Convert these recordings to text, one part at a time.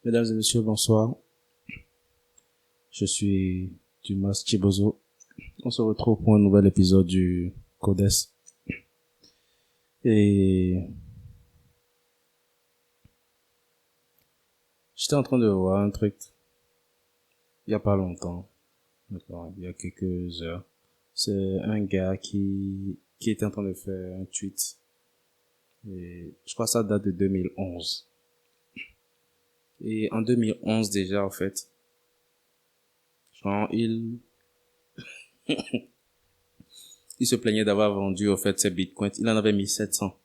Mesdames et messieurs, bonsoir. Je suis Dumas Chibozo. On se retrouve pour un nouvel épisode du Codes. Et j'étais en train de voir un truc il y a pas longtemps, d'accord, il y a quelques heures. C'est un gars qui était en train de faire un tweet. Et je crois que ça date de 2011. Et en 2011 déjà, en fait, genre, il se plaignait d'avoir vendu, en fait, ses bitcoins. Il en avait mis 700.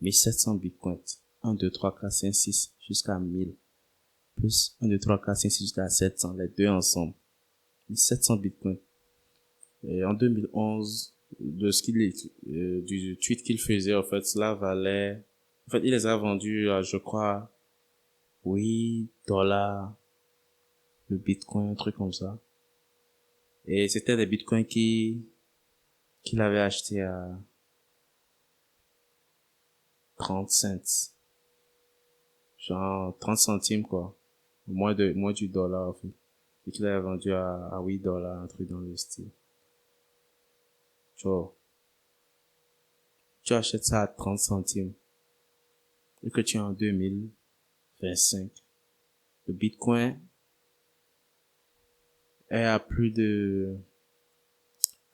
1700 bitcoins. 1, 2, 3, 4, 5, 6, jusqu'à 1000. Plus 1, 2, 3, 4, 5, 6, jusqu'à 700. Les deux ensemble. 700 bitcoins. Et en 2011, de ce du tweet qu'il faisait, en fait, cela valait, en fait, il les a vendus à, je crois, 8 dollars le bitcoin, un truc comme ça. Et c'était des bitcoins qu'il avait acheté à 30 cents. Genre 30 centimes, quoi. Moins du dollar, en fait. Et qu'il avait vendu à 8 dollars, un truc dans le style. Tu vois, tu achètes ça à 30 centimes. Et que tu es en 2025. Le bitcoin est à plus de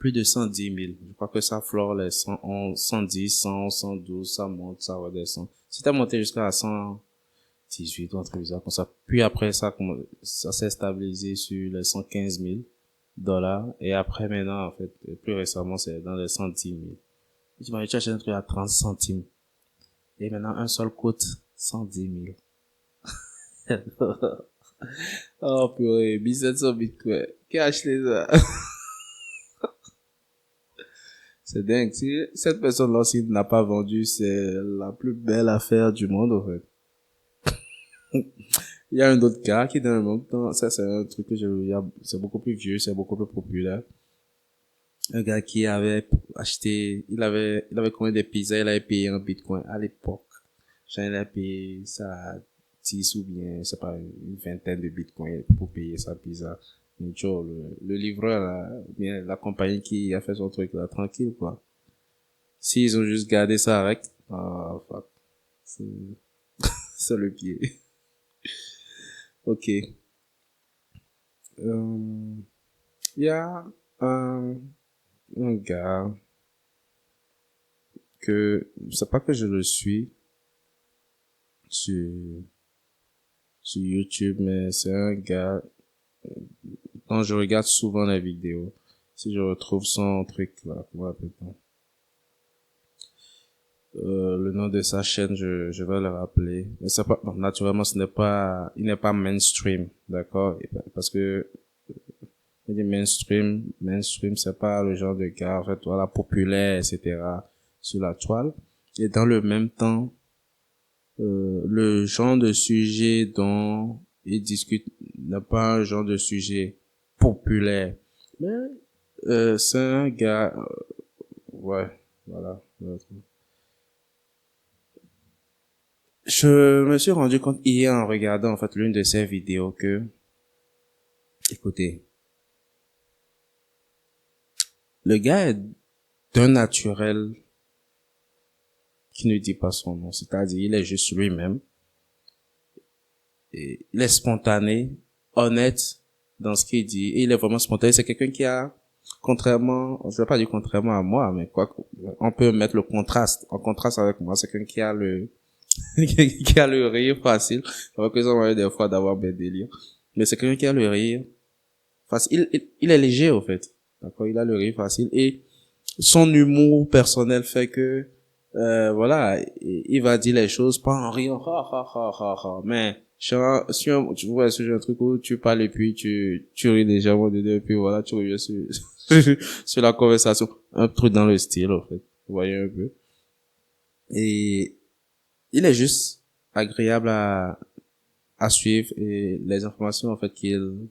110 000. Je crois que ça flore les 111, 110, 111, 112, ça monte, ça redescend. C'était monté jusqu'à 118 ou un truc bizarre comme ça. Puis après, ça s'est stabilisé sur les 115 000 dollars. Et après, maintenant, en fait, plus récemment, c'est dans les 110 000. Et tu achètes un truc à 30 centimes. Et maintenant, un seul coûte 110 000. Oh, purée, 1700 bitcoins. Qui a acheté ça? C'est dingue. Si cette personne-là, s'il n'a pas vendu, c'est la plus belle affaire du monde, en fait. Il y a un autre gars qui, dans le même temps, ça, c'est un truc c'est beaucoup plus vieux, c'est beaucoup plus populaire. Un gars qui avait acheté, il avait commandé des pizzas, il avait payé en bitcoin à l'époque. Genre, il a payé ça 10 ou bien, c'est pas, une vingtaine de bitcoins pour payer sa pizza. Mais tu vois, le livreur, là, ou bien la compagnie qui a fait son truc, là, tranquille, quoi. S'ils ont juste gardé ça avec, ah, fuck. C'est, c'est le pied. Ok. Il y a un, un gars c'est pas que je le suis sur, sur YouTube, mais c'est un gars dont je regarde souvent les vidéos. Si je retrouve son truc là, comment appelle-t-on? Le nom de sa chaîne, je vais le rappeler. Mais c'est pas, bon, naturellement, il n'est pas mainstream, d'accord? Parce que, il dit mainstream, c'est pas le genre de gars, en fait, voilà, populaire, etc., sur la toile. Et dans le même temps, le genre de sujet dont il discute n'est pas un genre de sujet populaire. Mais, c'est un gars, ouais, voilà. Je me suis rendu compte hier en regardant en fait l'une de ses vidéos que, écoutez, le gars est d'un naturel qui ne dit pas son nom, c'est-à-dire il est juste lui-même et il est spontané, honnête dans ce qu'il dit et il est vraiment spontané. C'est quelqu'un qui a, contrairement, je vais pas dire contrairement à moi, mais quoi, on peut mettre le contraste, en contraste avec moi, c'est quelqu'un qui a qui a le rire facile. Alors que ça m'arrive des fois d'avoir des délires. Mais c'est quelqu'un qui a le rire facile. Il est léger, au fait. D'accord? Il a le rire facile. Et son humour personnel fait que, voilà, il va dire les choses pas en riant. Ha, ha, ha, ha, ha. Mais, tu vois, ce genre de truc où tu parles et puis tu ris légèrement dedans et puis voilà, tu reviens sur, sur la conversation. Un truc dans le style, en fait. Vous voyez un peu. Et il est juste agréable à suivre et les informations, en fait, qu'il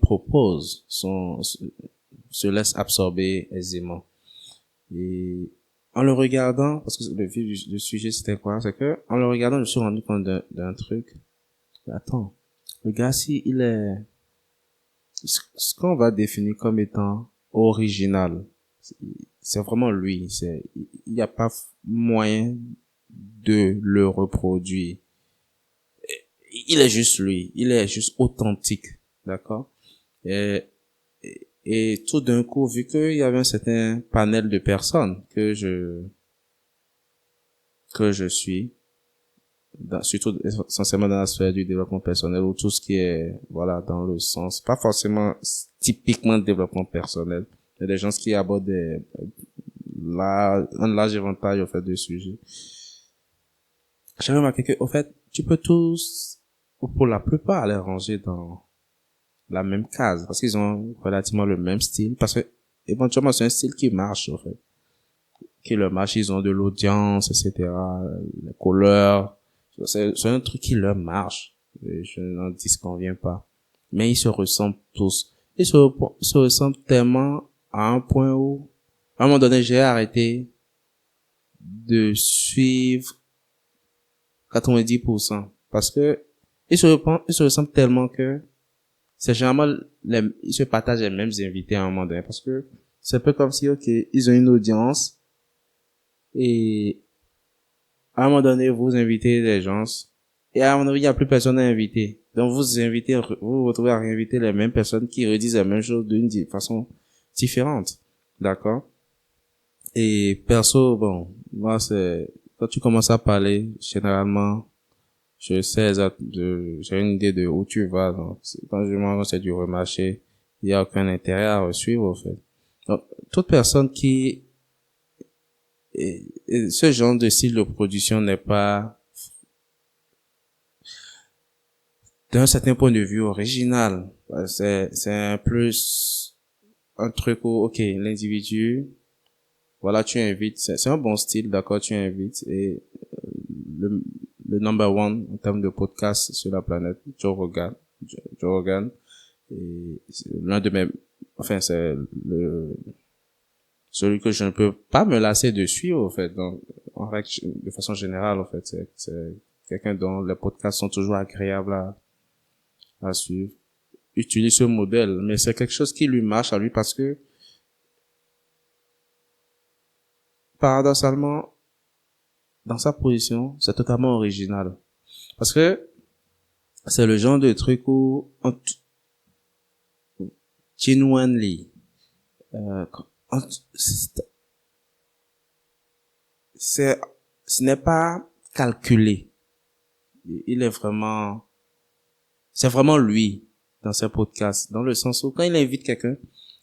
propose se laissent absorber aisément. Et en le regardant, parce que le vif du sujet c'était quoi? C'est que, en le regardant, je me suis rendu compte d'un truc. Attends. Le gars, si il est, ce qu'on va définir comme étant original, c'est c'est vraiment lui. Il n'y a pas moyen de le reproduire. Il est juste lui. Il est juste authentique. D'accord? Et, et tout d'un coup, vu qu'il y avait un certain panel de personnes que je suis, surtout essentiellement dans la sphère du développement personnel ou tout ce qui est, voilà, dans le sens, pas forcément typiquement de développement personnel. Il y a des gens qui abordent un large éventail, au fait, de sujets. J'ai remarqué que, au fait, tu peux tous, ou pour la plupart, les ranger dans la même case, parce qu'ils ont relativement le même style, parce que, éventuellement, c'est un style qui marche, au fait. Qui leur marche, ils ont de l'audience, etc., les couleurs. C'est un truc qui leur marche. Et je n'en disconviens pas. Mais ils se ressemblent tous. Ils se ressemblent tellement à un point où, à un moment donné, j'ai arrêté de suivre 90%. Parce que, ils se ressemblent tellement que, c'est généralement ils se partagent les mêmes invités à un moment donné. Parce que, c'est un peu comme si, ok, ils ont une audience, et à un moment donné, vous invitez des gens, et à un moment donné, il n'y a plus personne à inviter. Donc, vous vous retrouvez à réinviter les mêmes personnes qui redisent la même chose d'une façon différente. D'accord? Et perso, bon, moi, quand tu commences à parler, généralement, j'ai une idée de où tu vas. Donc, quand je mange, c'est du remarché. Il n'y a aucun intérêt à suivre, au fait. Donc, toute personne et ce genre de style de production n'est pas, d'un certain point de vue, original. C'est un plus un truc où, ok, l'individu, voilà, tu invites, c'est un bon style, d'accord, tu invites, et le, le number one en termes de podcast sur la planète, Joe Rogan, et c'est l'un de mes, enfin, c'est celui que je ne peux pas me lasser de suivre, en fait, donc, de façon générale, en fait, c'est quelqu'un dont les podcasts sont toujours agréables à suivre. Utilise ce modèle, mais c'est quelque chose qui lui marche à lui parce que, paradoxalement, dans sa position, c'est totalement original. Parce que c'est le genre de truc où, genuinely, euh, c'est, ce n'est pas calculé. Il est vraiment, c'est vraiment lui dans ses podcasts, dans le sens où quand il invite quelqu'un,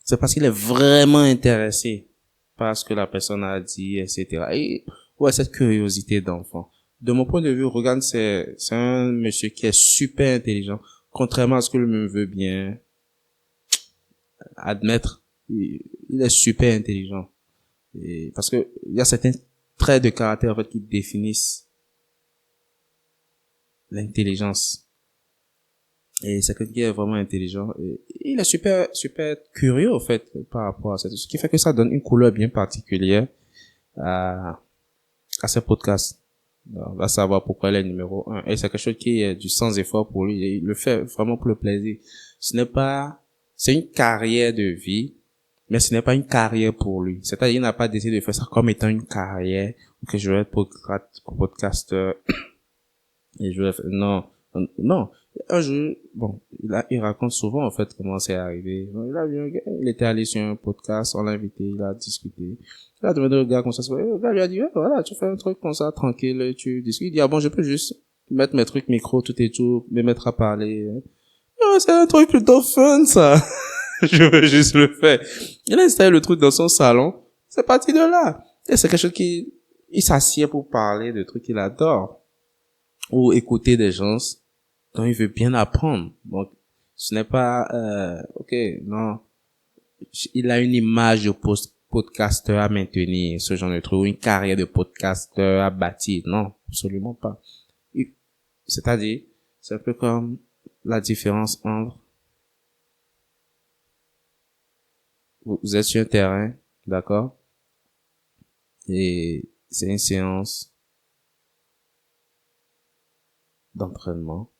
c'est parce qu'il est vraiment intéressé par ce que la personne a dit, etc. Et ouais, cette curiosité d'enfant. De mon point de vue, regarde, c'est un monsieur qui est super intelligent, contrairement à ce que lui-même veut bien admettre. Il est super intelligent. Et parce que il y a certains traits de caractère en fait qui définissent l'intelligence. Et c'est quelqu'un qui est vraiment intelligent. Et il est super curieux, en fait, par rapport à ça. Ce qui fait que ça donne une couleur bien particulière à, à ce podcast. On va savoir pourquoi il est numéro un. Et c'est quelque chose qui est du sans effort pour lui. Et il le fait vraiment pour le plaisir. Ce n'est pas, c'est une carrière de vie, mais ce n'est pas une carrière pour lui. C'est-à-dire, il n'a pas décidé de faire ça comme étant une carrière, ou que je vais être podcasteur, et je vais faire, non, non. Un jour, bon, il raconte souvent, en fait, comment c'est arrivé. Il a vu un gars, il était allé sur un podcast, on l'a invité, il a discuté. Il a demandé au gars comment ça se fait. Le gars lui a dit, ouais, voilà, tu fais un truc comme ça, tranquille, tu discutes. Il dit, ah bon, je peux juste mettre mes trucs micro, tout et tout, me mettre à parler. Ah, c'est un truc plutôt fun, ça. Je veux juste le faire. Il a installé le truc dans son salon. C'est parti de là. Et c'est quelque chose il s'assied pour parler de trucs qu'il adore. Ou écouter des gens dont il veut bien apprendre. Donc, ce n'est pas, ok, non, il a une image de podcasteur à maintenir, ce genre de truc, ou une carrière de podcasteur à bâtir. Non, absolument pas. C'est-à-dire, c'est un peu comme la différence entre, vous êtes sur un terrain, d'accord? Et c'est une séance d'entraînement.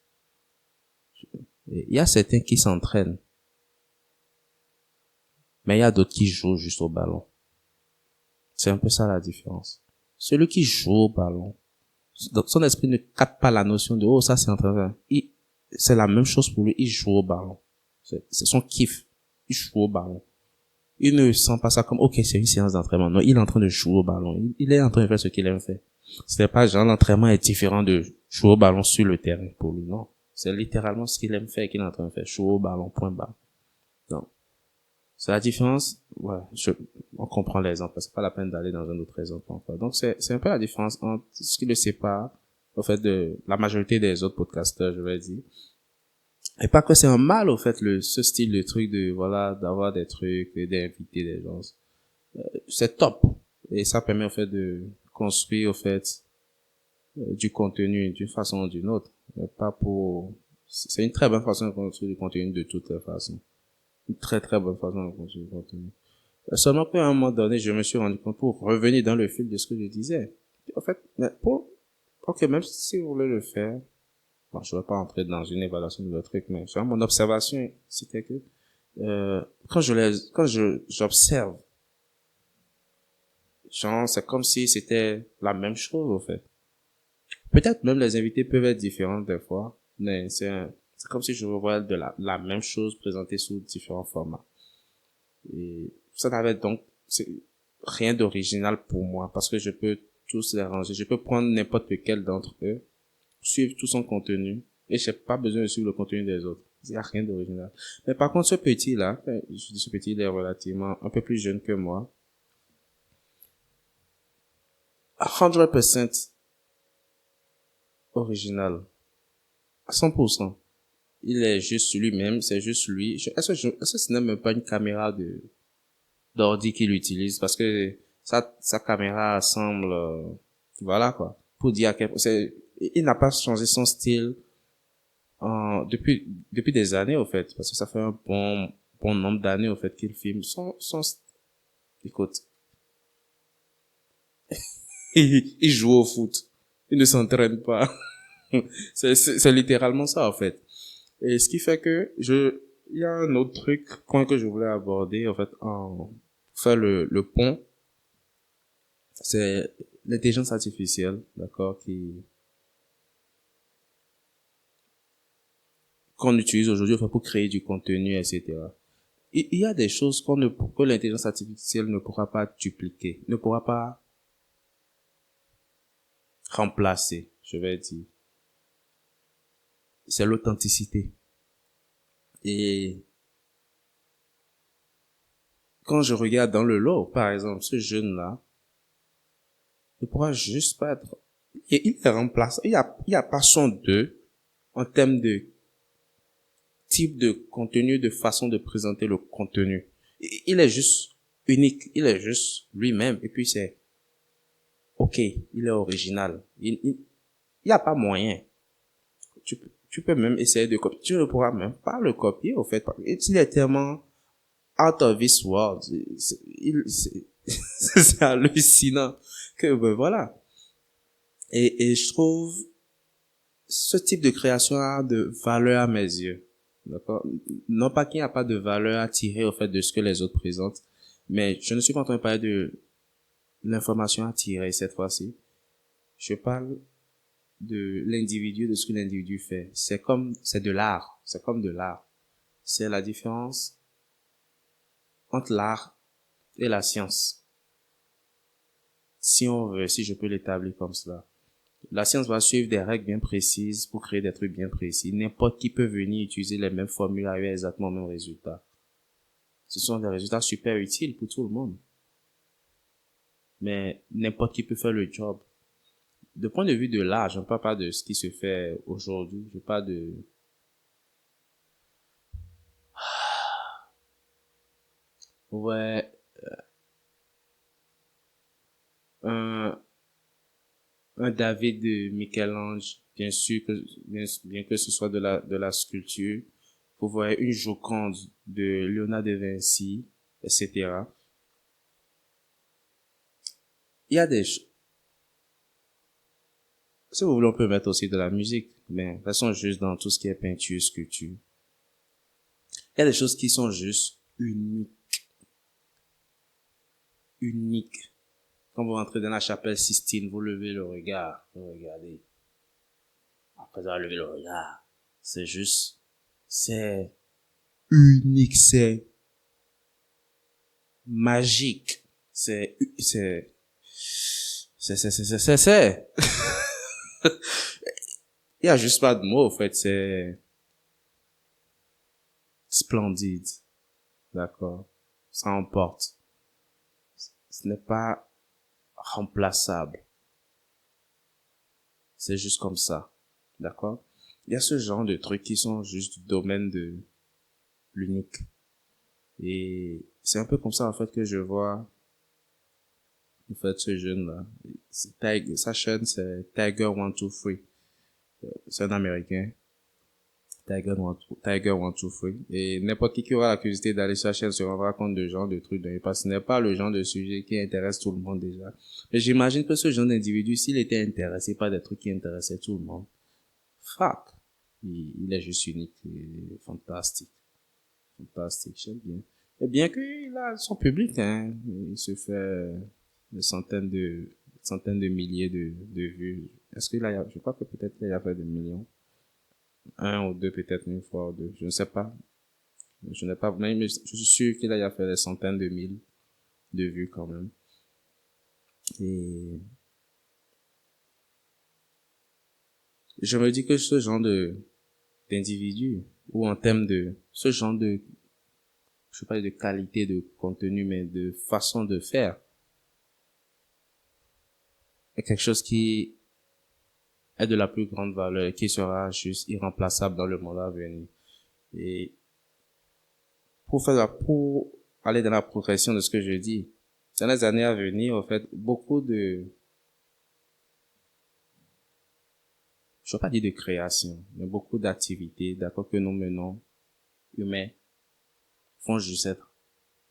Et il y a certains qui s'entraînent, mais il y a d'autres qui jouent juste au ballon. C'est un peu ça la différence. Celui qui joue au ballon, son esprit ne capte pas la notion de oh ça c'est entraînement. C'est la même chose pour lui, il joue au ballon. C'est son kiff. Il joue au ballon. Il ne sent pas ça comme ok c'est une séance d'entraînement. Non, il est en train de jouer au ballon. Il est en train de faire ce qu'il aime faire. C'est pas genre l'entraînement est différent de jouer au ballon sur le terrain pour lui. Non, c'est littéralement ce qu'il aime faire qu'il est en train de faire. Jouer au ballon, point barre. Donc c'est la différence. Ouais, on comprend l'exemple. C'est pas la peine d'aller dans un autre exemple encore. Donc c'est un peu la différence entre ce qui le sépare au fait de la majorité des autres podcasteurs, je vais dire. Et pas que c'est un mal au fait ce style de truc de voilà d'avoir des trucs et d'inviter des gens. C'est top et ça permet au fait de construire au fait du contenu d'une façon ou d'une autre. Mais pas pour c'est une très bonne façon de construire du contenu de toutes les façons. Une très très bonne façon de construire du contenu. Seulement qu'à un moment donné, je me suis rendu compte pour revenir dans le fil de ce que je disais. En fait, ok, même si vous voulez le faire, bon, je ne vais pas entrer dans une évaluation de le truc, mais mon observation, c'était que j'observe, genre, c'est comme si c'était la même chose, au fait. Peut-être même les invités peuvent être différents des fois, mais c'est comme si je revoyais de la même chose présentée sous différents formats. Et ça n'avait donc rien d'original pour moi, parce que je peux tous les ranger. Je peux prendre n'importe lequel d'entre eux, suivre tout son contenu, et j'ai pas besoin de suivre le contenu des autres. Il n'y a rien d'original. Mais par contre, ce petit-là, je dis ce petit, il est relativement un peu plus jeune que moi. 100% original. À 100%. Il est juste lui-même, c'est juste lui. Est-ce que ce n'est même pas une caméra d'ordi qu'il utilise? Parce que sa caméra semble, voilà quoi. Pour dire à quel point il n'a pas changé son style depuis des années, au fait, parce que ça fait un bon nombre d'années, au fait, qu'il filme écoute, il joue au foot. Il ne s'entraîne pas. C'est littéralement ça, en fait. Et ce qui fait que il y a un autre point que je voulais aborder, en fait, pour faire le pont, c'est l'intelligence artificielle, d'accord, qu'on utilise aujourd'hui, en fait, pour créer du contenu, etc. Il y a des choses que l'intelligence artificielle ne pourra pas dupliquer, ne pourra pas remplacer, je vais dire. C'est l'authenticité. Et quand je regarde dans le lot, par exemple, ce jeune-là, ne pourra juste pas être, il est remplaçant. Il y a pas son deux en termes de type de contenu, de façon de présenter le contenu. Il est juste unique. Il est juste lui-même. Et puis ok, il est original. Il y a pas moyen. Tu peux même essayer de copier. Tu ne pourras même pas le copier, au fait. Il est tellement out of this world. C'est hallucinant que, ben voilà. Et je trouve ce type de création a de valeur à mes yeux. D'accord? Non pas qu'il n'y a pas de valeur à tirer, au fait, de ce que les autres présentent, mais je ne suis pas en train de parler de l'information à tirer cette fois-ci. Je parle de l'individu, de ce que l'individu fait. C'est de l'art. C'est comme de l'art. C'est la différence entre l'art et la science. Si on veut, si je peux l'établir comme cela. La science va suivre des règles bien précises pour créer des trucs bien précis. N'importe qui peut venir utiliser les mêmes formules et avoir exactement le même résultat. Ce sont des résultats super utiles pour tout le monde. Mais n'importe qui peut faire le job. De point de vue de l'art, je ne parle pas de ce qui se fait aujourd'hui. Je parle de ouais, un, un David de Michel-Ange, bien sûr que bien que ce soit de la sculpture. Vous voyez une Joconde de Léonard de Vinci, etc. il y a des choses, si vous voulez, on peut mettre aussi de la musique, mais de toute façon, juste dans tout ce qui est peinture, sculpture. Il y a des choses qui sont juste uniques. Uniques. Quand vous rentrez dans la chapelle Sistine, vous levez le regard, vous regardez. Après avoir levé le regard, c'est juste, c'est unique, c'est magique, c'est. Il y a juste pas de mots, en fait, c'est splendide, d'accord? Ça emporte. Ce n'est pas remplaçable. C'est juste comme ça, d'accord? Il y a ce genre de trucs qui sont juste du domaine de l'unique. Et c'est un peu comme ça, en fait, que je vois, en fait, ce jeune-là. Sa chaîne, c'est Tiger123. C'est un Américain. Tiger123. Et n'importe qui aura la curiosité d'aller sur la chaîne se rendra compte de genre de trucs. Parce que ce n'est pas le genre de sujet qui intéresse tout le monde déjà. Mais j'imagine que ce genre d'individu, s'il était intéressé par des trucs qui intéressaient tout le monde, fuck. Il est juste unique et fantastique. Fantastique, j'aime bien. Et bien qu'il a son public, hein. Il se fait des centaines de milliers de vues. Est-ce qu'il a, je crois que peut-être qu'il a fait des millions. Un ou deux, peut-être une fois ou deux. Je ne sais pas. Je n'ai pas, mais je suis sûr qu'il a fait des centaines de mille de vues quand même. Et je me dis que ce genre d'individu, ou en termes de, ce genre de, je sais pas de qualité de contenu, mais de façon de faire, est quelque chose qui est de la plus grande valeur et qui sera juste irremplaçable dans le monde à venir. Et pour aller dans la progression de ce que je dis, dans les années à venir, en fait, beaucoup de, je ne veux pas dire de création, mais beaucoup d'activités, d'accord, que nous menons, humains, vont juste être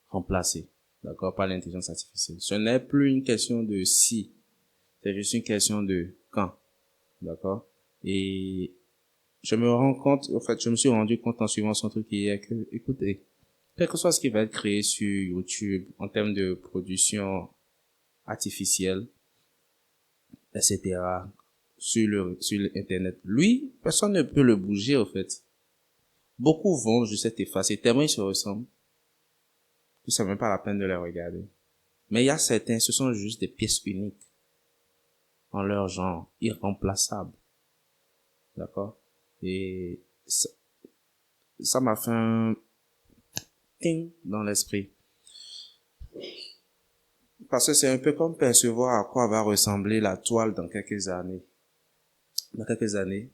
remplacées, d'accord, par l'intelligence artificielle. Ce n'est plus une question de si, c'est juste une question de quand, d'accord? Et je me rends compte, en fait, je me suis rendu compte en suivant son truc hier que, écoutez, quel que soit ce qui va être créé sur YouTube en termes de production artificielle, etc., sur l'internet, lui, personne ne peut le bouger, en fait. Beaucoup vont juste être effacés, tellement ils se ressemblent, que c'est même pas la peine de les regarder. Mais il y a certains, ce sont juste des pièces uniques, en leur genre, irremplaçables. D'accord? Et ça m'a fait un ting dans l'esprit. Parce que c'est un peu comme percevoir à quoi va ressembler la toile dans quelques années. Dans quelques années,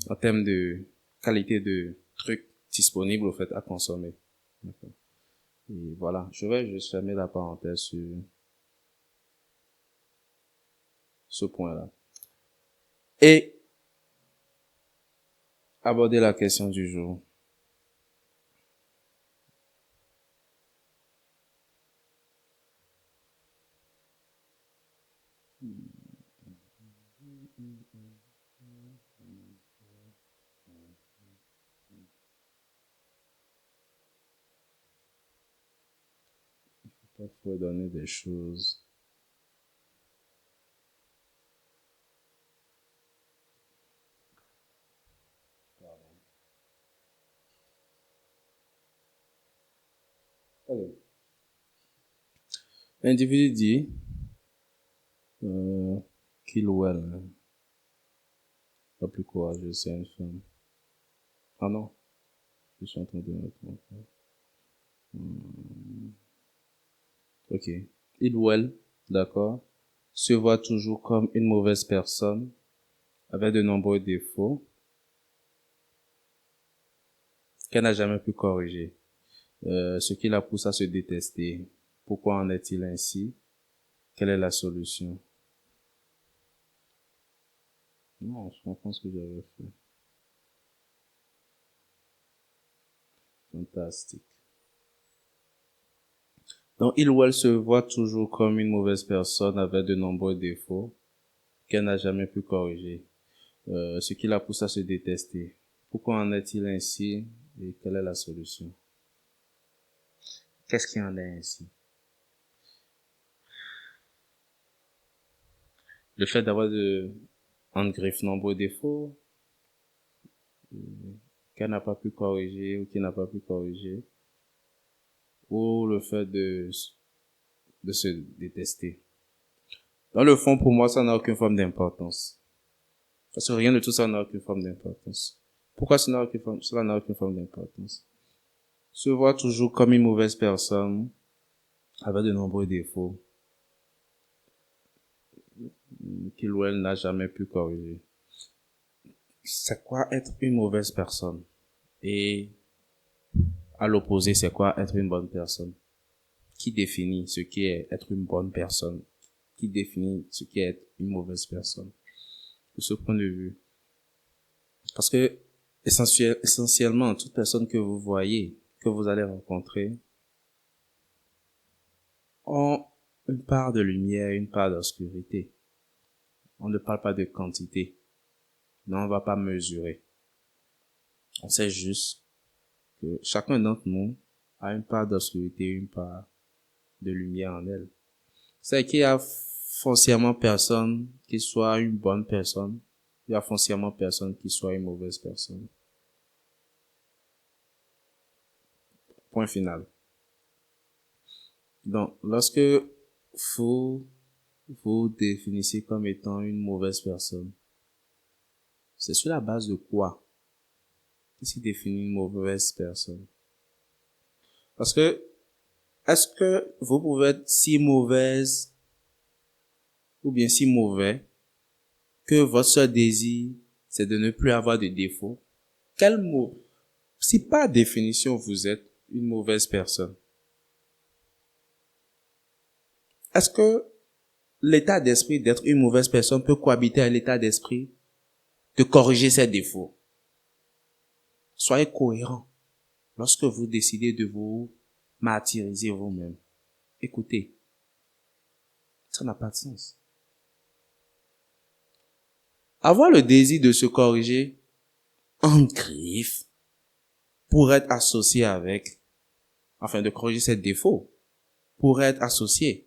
en termes de qualité de trucs disponibles, au fait, à consommer. D'accord. Et voilà. Je vais juste fermer la parenthèse sur ce point-là. Et aborder la question du jour. Il faut donner des choses. Okay. L'individu dit qu'il ou elle, hein, la plus courageuse, c'est une femme. Ah non, je suis en train de me tromper. Ok. Il ou elle, d'accord, se voit toujours comme une mauvaise personne, avec de nombreux défauts, qu'elle n'a jamais pu corriger. Ce qui la pousse à se détester. Pourquoi en est-il ainsi? Quelle est la solution? Non, je comprends ce que j'avais fait. Fantastique. Donc, il ou elle se voit toujours comme une mauvaise personne avec de nombreux défauts qu'elle n'a jamais pu corriger, ce qui la pousse à se détester. Pourquoi en est-il ainsi et quelle est la solution? Qu'est-ce qui en est ainsi? Le fait d'avoir en griffe nombreux défauts qu'elle n'a pas pu corriger ou qu'il n'a pas pu corriger, ou le fait de se détester. Dans le fond, pour moi, ça n'a aucune forme d'importance. Parce que rien de tout ça n'a aucune forme d'importance. Pourquoi cela n'a aucune forme d'importance? Se voir toujours comme une mauvaise personne, avec de nombreux défauts, qu'il ou elle n'a jamais pu corriger. C'est quoi être une mauvaise personne? Et à l'opposé, c'est quoi être une bonne personne? Qui définit ce qui est être une bonne personne? Qui définit ce qui est être une mauvaise personne? De ce point de vue. Parce que, essentiellement, toute personne que vous voyez, que vous allez rencontrer, ont une part de lumière, une part d'obscurité. On ne parle pas de quantité. Non, on va pas mesurer. On sait juste que chacun d'entre nous a une part d'obscurité, une part de lumière en elle. C'est qu'il y a foncièrement personne qui soit une bonne personne. Il y a foncièrement personne qui soit une mauvaise personne. Point final. Donc, lorsque vous vous définissez comme étant une mauvaise personne, c'est sur la base de quoi? Qu'est-ce qui définit une mauvaise personne? Parce que, est-ce que vous pouvez être si mauvaise ou bien si mauvais que votre seul désir, c'est de ne plus avoir de défauts? Quel mot? Si par définition vous êtes une mauvaise personne, est-ce que l'état d'esprit d'être une mauvaise personne peut cohabiter avec l'état d'esprit de corriger ses défauts? Soyez cohérent lorsque vous décidez de vous martyriser vous-même. Écoutez, ça n'a pas de sens. Avoir le désir de se corriger en griffe pour être associé avec, enfin de corriger ses défauts, pour être associé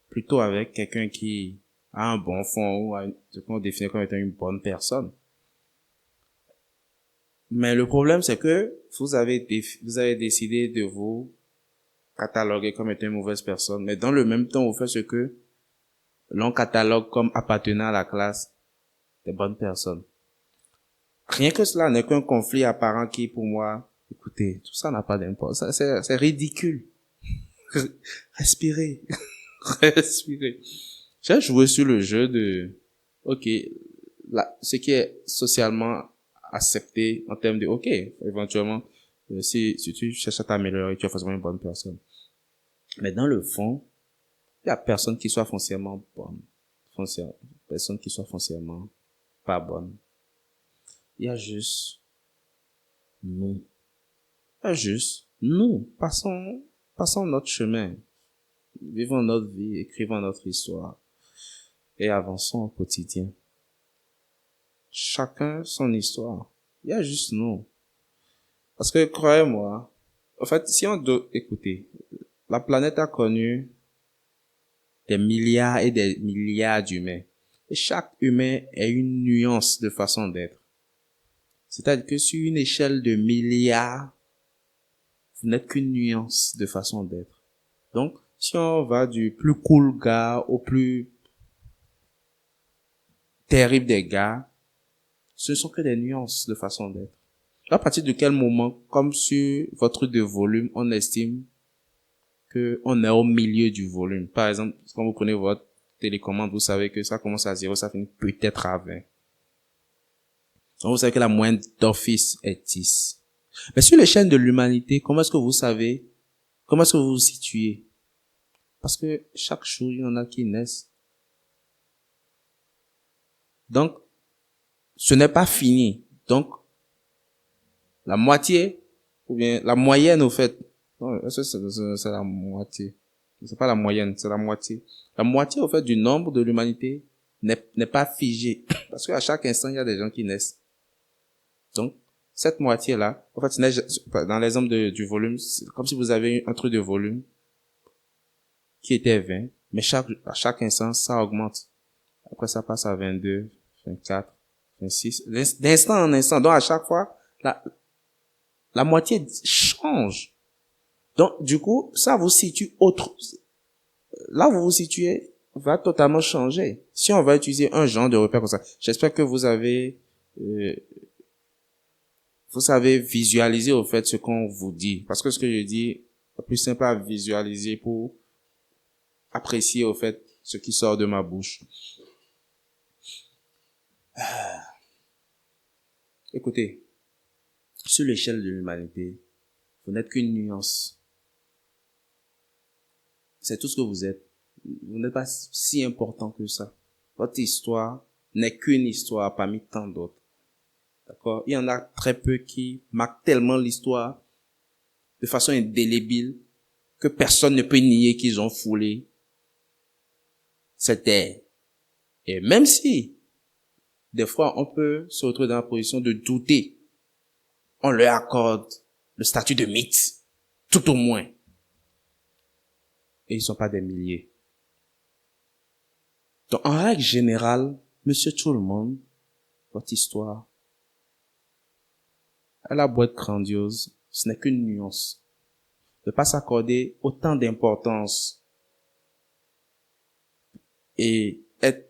plutôt avec quelqu'un qui a un bon fond ou ce qu'on définit comme étant une bonne personne. Mais le problème, c'est que vous avez décidé de vous cataloguer comme étant une mauvaise personne, mais dans le même temps, vous faites ce que l'on catalogue comme appartenant à la classe des bonnes personnes. Rien que cela n'est qu'un conflit apparent qui, pour moi, écoutez, tout ça n'a pas d'importance. C'est ridicule. Respirez. Respirez. J'ai joué sur le jeu de, ok, ce qui est socialement accepté en termes de, ok, éventuellement, si tu cherches à t'améliorer, tu es forcément une bonne personne. Mais dans le fond, il y a personne qui soit foncièrement bonne. Personne qui soit foncièrement pas bonne. Il y a juste nous. Il y a juste nous. Passons notre chemin. Vivons notre vie, écrivons notre histoire. Et avançons au quotidien. Chacun son histoire. Il y a juste nous. Parce que, croyez-moi, en fait, si on doit écouter, la planète a connu des milliards et des milliards d'humains. Et chaque humain est une nuance de façon d'être. C'est-à-dire que sur une échelle de milliards, vous n'êtes qu'une nuance de façon d'être. Donc, si on va du plus cool gars au plus terrible des gars, ce ne sont que des nuances de façon d'être. À partir de quel moment, comme sur votre truc de volume, on estime que on est au milieu du volume? Par exemple, quand vous prenez votre télécommande, vous savez que ça commence à 0, ça finit peut-être à 20. Donc, vous savez que la moyenne d'office est 10. Mais sur l'échelle de l'humanité, comment est-ce que vous savez, comment est-ce que vous vous situez? Parce que chaque jour, il y en a qui naissent. Donc, ce n'est pas fini. Donc, la moitié, ou bien la moyenne, au fait, non, c'est la moitié. C'est pas la moyenne, c'est la moitié. La moitié, au fait, du nombre de l'humanité n'est pas figée. Parce qu'à chaque instant, il y a des gens qui naissent. Donc, cette moitié-là, en fait, dans l'exemple du volume, c'est comme si vous avez un truc de volume qui était 20, mais à chaque instant, ça augmente. Après, ça passe à 22, 24, 26, d'instant en instant. Donc, à chaque fois, la moitié change. Donc, du coup, ça vous situe là où vous vous situez va totalement changer. Si on va utiliser un genre de repère comme ça, j'espère que euh, vous savez visualiser au fait ce qu'on vous dit. Parce que ce que je dis, c'est plus simple à visualiser pour apprécier au fait ce qui sort de ma bouche. Écoutez, sur l'échelle de l'humanité, vous n'êtes qu'une nuance. C'est tout ce que vous êtes. Vous n'êtes pas si important que ça. Votre histoire n'est qu'une histoire parmi tant d'autres. D'accord? Il y en a très peu qui marquent tellement l'histoire de façon indélébile que personne ne peut nier qu'ils ont foulé cette terre. Et même si, des fois, on peut se retrouver dans la position de douter, on leur accorde le statut de mythe, tout au moins. Et ils sont pas des milliers. Donc, en règle générale, monsieur tout le monde, votre histoire, elle a beau être grandiose, ce n'est qu'une nuance. Ne pas s'accorder autant d'importance et être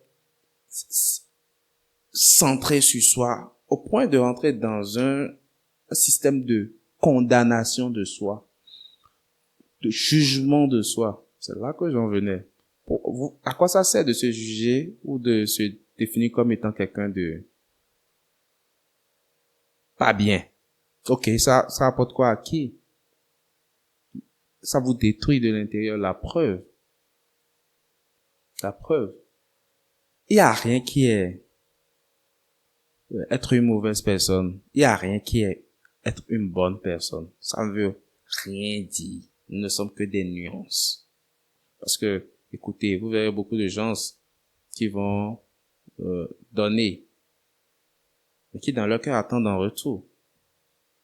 centré sur soi au point de rentrer dans un système de condamnation de soi, de jugement de soi. C'est là que j'en venais. À quoi ça sert de se juger ou de se définir comme étant quelqu'un de pas bien? Ok, ça apporte quoi à qui? Ça vous détruit de l'intérieur. La preuve. Il y a rien qui est être une mauvaise personne. Il y a rien qui est être une bonne personne. Ça ne veut rien dire. Nous ne sommes que des nuances. Parce que, écoutez, vous verrez beaucoup de gens qui vont donner, mais qui dans leur cœur attendent en retour.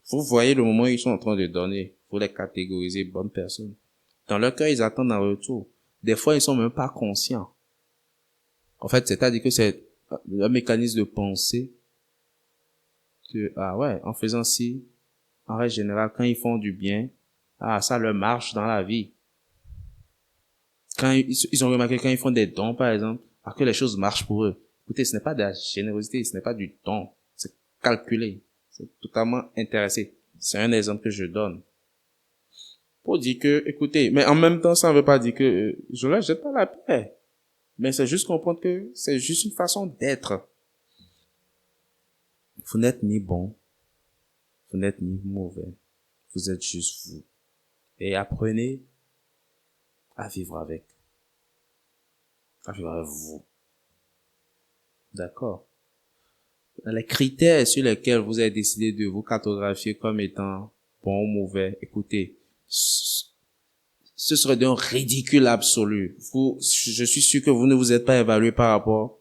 Vous voyez le moment où ils sont en train de donner, vous les catégorisez bonnes personnes. Dans leur cœur, ils attendent en retour. Des fois, ils sont même pas conscients. En fait, c'est-à-dire que c'est un mécanisme de pensée que, ah ouais, en faisant ci, en règle générale, quand ils font du bien, ah, ça leur marche dans la vie. Quand ils ont remarqué quand ils font des dons, par exemple, alors que les choses marchent pour eux. Écoutez, ce n'est pas de la générosité, ce n'est pas du don. C'est calculé. C'est totalement intéressé. C'est un exemple que je donne. Pour dire que, écoutez, mais en même temps, ça ne veut pas dire que je leur jette pas la paix. Mais c'est juste comprendre que c'est juste une façon d'être. Vous n'êtes ni bon, vous n'êtes ni mauvais. Vous êtes juste vous. Et apprenez à vivre avec. À vivre avec vous. D'accord? Les critères sur lesquels vous avez décidé de vous cartographier comme étant bon ou mauvais, écoutez, ce serait d'un ridicule absolu. Je suis sûr que vous ne vous êtes pas évalué par rapport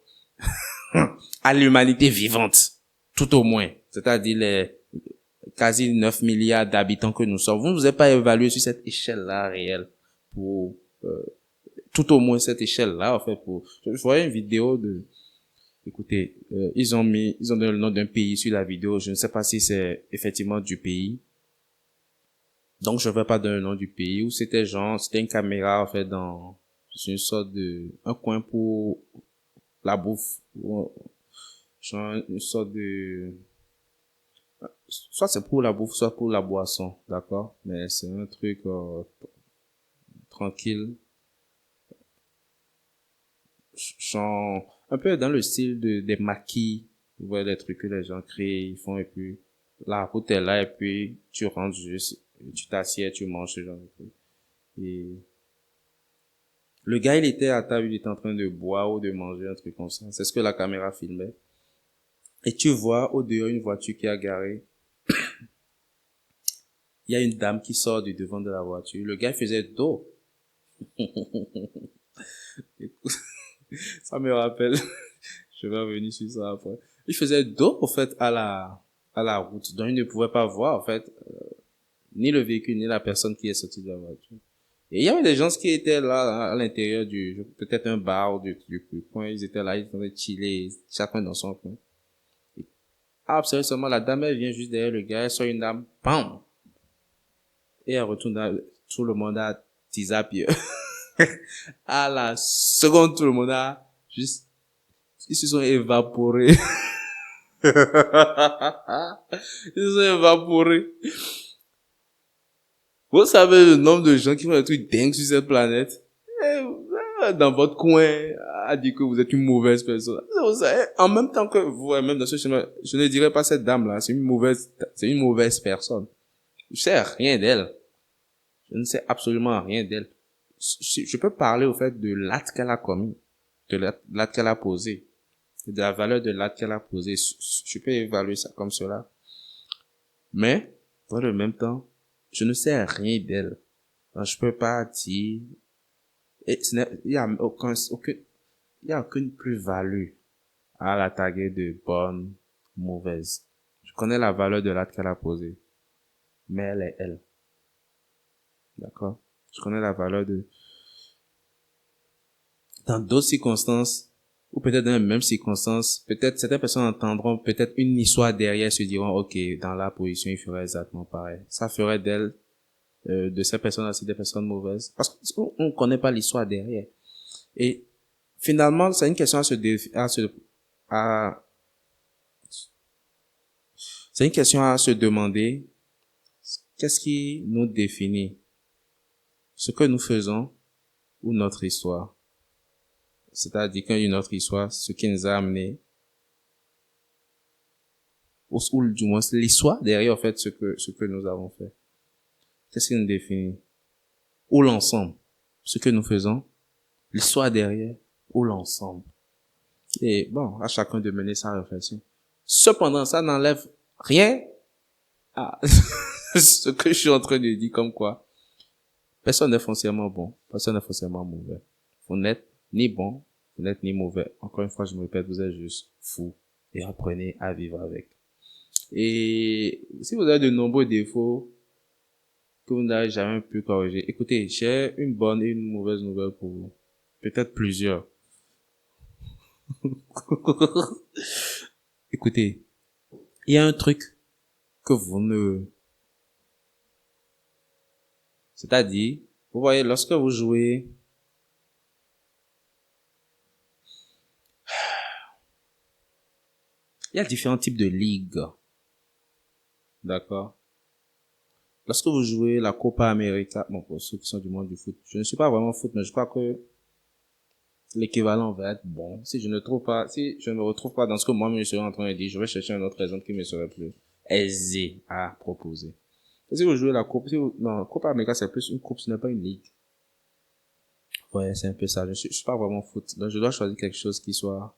à l'humanité vivante, tout au moins. C'est-à-dire les quasi 9 milliards d'habitants que nous sommes. Vous ne vous êtes pas évalué sur cette échelle-là réelle pour tout au moins cette échelle-là, en fait. Je voyais une vidéo écoutez, ils ont donné le nom d'un pays sur la vidéo. Je ne sais pas si c'est effectivement du pays. Donc, je ne vais pas donner le nom du pays où c'était une caméra, en fait, c'est une sorte un coin pour la bouffe. Genre, une sorte soit c'est pour la bouffe, soit pour la boisson, d'accord? Mais c'est un truc, tranquille. Un peu dans le style des maquis. Vous voyez les trucs que les gens créent, ils font, et puis, la route est là, et puis, tu rentres juste, tu t'assieds, tu manges ce genre de truc. Et le gars, il était à table, il était en train de boire ou de manger, un truc comme ça. C'est ce que la caméra filmait. Et tu vois, au dehors, une voiture qui est garée. Il y a une dame qui sort du devant de la voiture. Le gars faisait dos. Ça me rappelle, je vais revenir sur ça après. Il faisait dos, en fait, à la route. Donc, il ne pouvait pas voir, en fait, ni le véhicule, ni la personne qui est sortie de la voiture. Et il y avait des gens qui étaient là, à l'intérieur peut-être un bar ou du coin. Ils étaient là, ils venaient chiller, chacun dans son coin. Ah, observez seulement, la dame, elle vient juste derrière le gars, elle sort une dame, bam! Et elle retourne tout le monde a tisapé. À la seconde, tout le monde a juste, ils se sont évaporés. Ils se sont évaporés. Vous savez le nombre de gens qui font des trucs dingues sur cette planète? Dans votre coin, à dire que vous êtes une mauvaise personne. Vous savez, en même temps que vous, même dans ce chemin, je ne dirais pas cette dame-là, c'est une mauvaise personne. Je sais rien d'elle. Je ne sais absolument rien d'elle. Je peux parler au fait de l'acte qu'elle a commis, de l'acte qu'elle a posé, de la valeur de l'acte qu'elle a posé. Je peux évaluer ça comme cela. Mais, dans le même temps, je ne sais rien d'elle. Je peux pas dire, il y a il y a aucune plus-value à la taguer de bonne, mauvaise. Je connais la valeur de l'acte qu'elle a posé, mais elle est elle. D'accord? Je connais la valeur dans d'autres circonstances, ou peut-être dans les mêmes circonstances, peut-être certaines personnes entendront peut-être une histoire derrière, se diront, ok, dans la position, il ferait exactement pareil. Ça ferait d'elle, de ces personnes-là, c'est des personnes mauvaises. Parce qu'on ne connaît pas l'histoire derrière. Et finalement, c'est une question à, c'est une question à se demander, qu'est-ce qui nous définit? Ce que nous faisons ou notre histoire? C'est-à-dire qu'une autre histoire, ce qui nous a amené, ou du moins l'histoire derrière, en fait, ce que nous avons fait. Qu'est-ce qui nous définit? Ou l'ensemble. Ce que nous faisons, l'histoire derrière, ou l'ensemble. Et bon, à chacun de mener sa réflexion. Cependant, ça n'enlève rien à ce que je suis en train de dire, comme quoi personne n'est foncièrement bon, personne n'est foncièrement mauvais. Vous n'êtes ni bon, vous n'êtes ni mauvais. Encore une fois, je me répète, vous êtes juste fou et apprenez à vivre avec. Et si vous avez de nombreux défauts que vous n'avez jamais pu corriger, écoutez, j'ai une bonne et une mauvaise nouvelle pour vous. Peut-être plusieurs. Écoutez, il y a un truc que vous ne... C'est-à-dire, vous voyez, lorsque vous jouez, il y a différents types de ligues. D'accord? Lorsque vous jouez la Copa América, bon, pour ceux qui sont du monde du foot, je ne suis pas vraiment foot, mais je crois que l'équivalent va être bon. Si je ne me retrouve pas dans ce que moi-même je serais en train de dire, je vais chercher un autre exemple qui me serait plus aisé à proposer. Si vous jouez la Coupe, non, Copa América, c'est plus une coupe, ce n'est pas une ligue. Ouais, c'est un peu ça. Je suis pas vraiment foot. Donc, je dois choisir quelque chose qui soit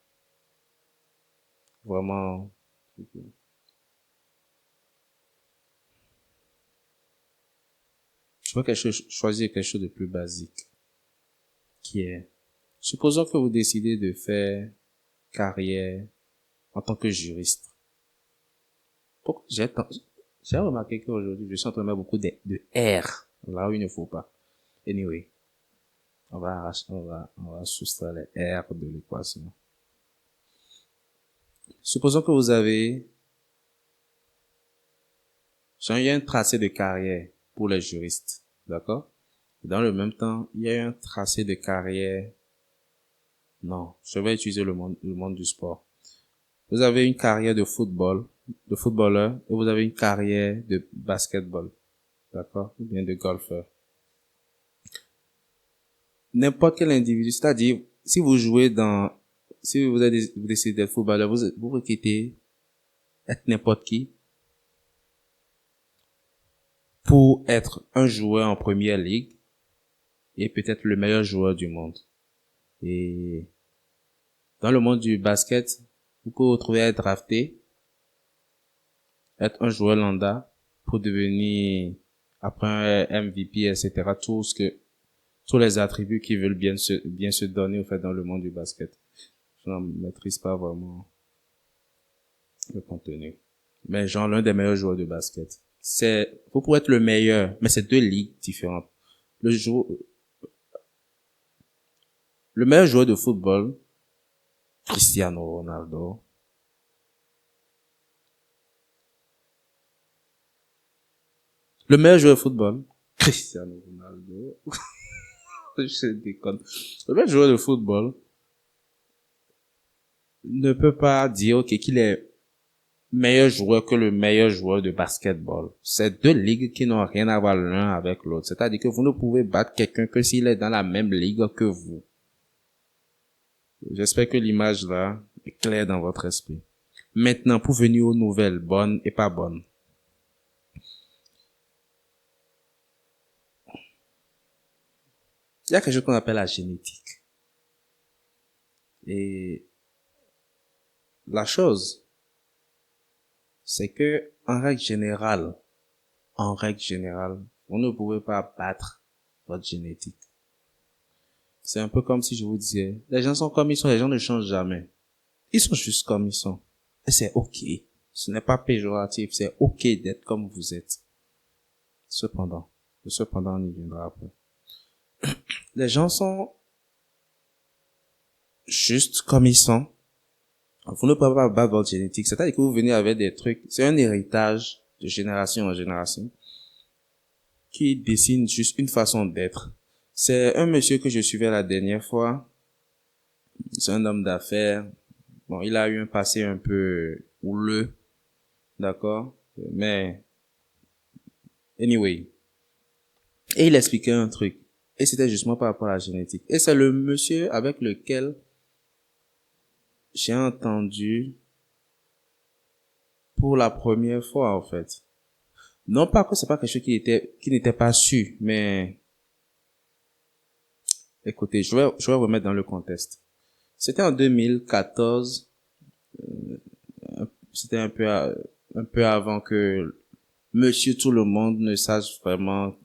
vraiment, je veux choisir quelque chose de plus basique, qui est, supposons que vous décidez de faire carrière en tant que juriste. Pourquoi j'ai remarqué qu'aujourd'hui, je suis en train de mettre beaucoup de R là où il ne faut pas. Anyway, on va soustraire les R de l'équation. Supposons que vous avez, il y a un tracé de carrière pour les juristes. D'accord? Dans le même temps, il y a un tracé de carrière. Non, je vais utiliser le monde du sport. Vous avez une carrière de footballeur, et vous avez une carrière de basketball. D'accord? Ou bien de golfeur. N'importe quel individu, c'est-à-dire, si vous décidez d'être footballeur, vous quittez être n'importe qui pour être un joueur en première ligue et peut-être le meilleur joueur du monde. Et dans le monde du basket, vous pouvez vous retrouver à être drafté, être un joueur lambda pour devenir après un MVP, etc. Tout tous les attributs qui veulent bien se donner, au fait, dans le monde du basket. Je n'en maîtrise pas vraiment le contenu. Mais genre, l'un des meilleurs joueurs de basket. Vous pouvez être le meilleur, mais c'est deux ligues différentes. Le jou- le meilleur joueur de football, Cristiano Ronaldo. Le meilleur joueur de football, Cristiano Ronaldo. Je déconne. Le meilleur joueur de football ne peut pas dire, ok, qu'il est meilleur joueur que le meilleur joueur de basketball. C'est deux ligues qui n'ont rien à voir l'un avec l'autre. C'est-à-dire que vous ne pouvez battre quelqu'un que s'il est dans la même ligue que vous. J'espère que l'image là est claire dans votre esprit. Maintenant, pour venir aux nouvelles, bonnes et pas bonnes. Il y a quelque chose qu'on appelle la génétique. Et la chose, c'est que, en règle générale, vous ne pouvez pas battre votre génétique. C'est un peu comme si je vous disais, les gens sont comme ils sont, les gens ne changent jamais. Ils sont juste comme ils sont. Et c'est ok. Ce n'est pas péjoratif, c'est ok d'être comme vous êtes. Cependant, on y viendra après. Les gens sont juste comme ils sont. Vous ne pouvez pas battre votre génétique. C'est-à-dire que vous venez avec des trucs, c'est un héritage de génération en génération qui dessine juste une façon d'être. C'est un monsieur que je suivais la dernière fois. C'est un homme d'affaires. Bon, il a eu un passé un peu houleux, d'accord? Mais, anyway. Et il expliquait un truc. Et c'était justement par rapport à la génétique. Et c'est le monsieur avec lequel j'ai entendu pour la première fois, en fait. Non pas que c'est pas quelque chose qui n'était pas sûr, mais écoutez, je vais remettre dans le contexte. C'était en 2014, c'était un peu avant que Monsieur Tout le Monde ne sache vraiment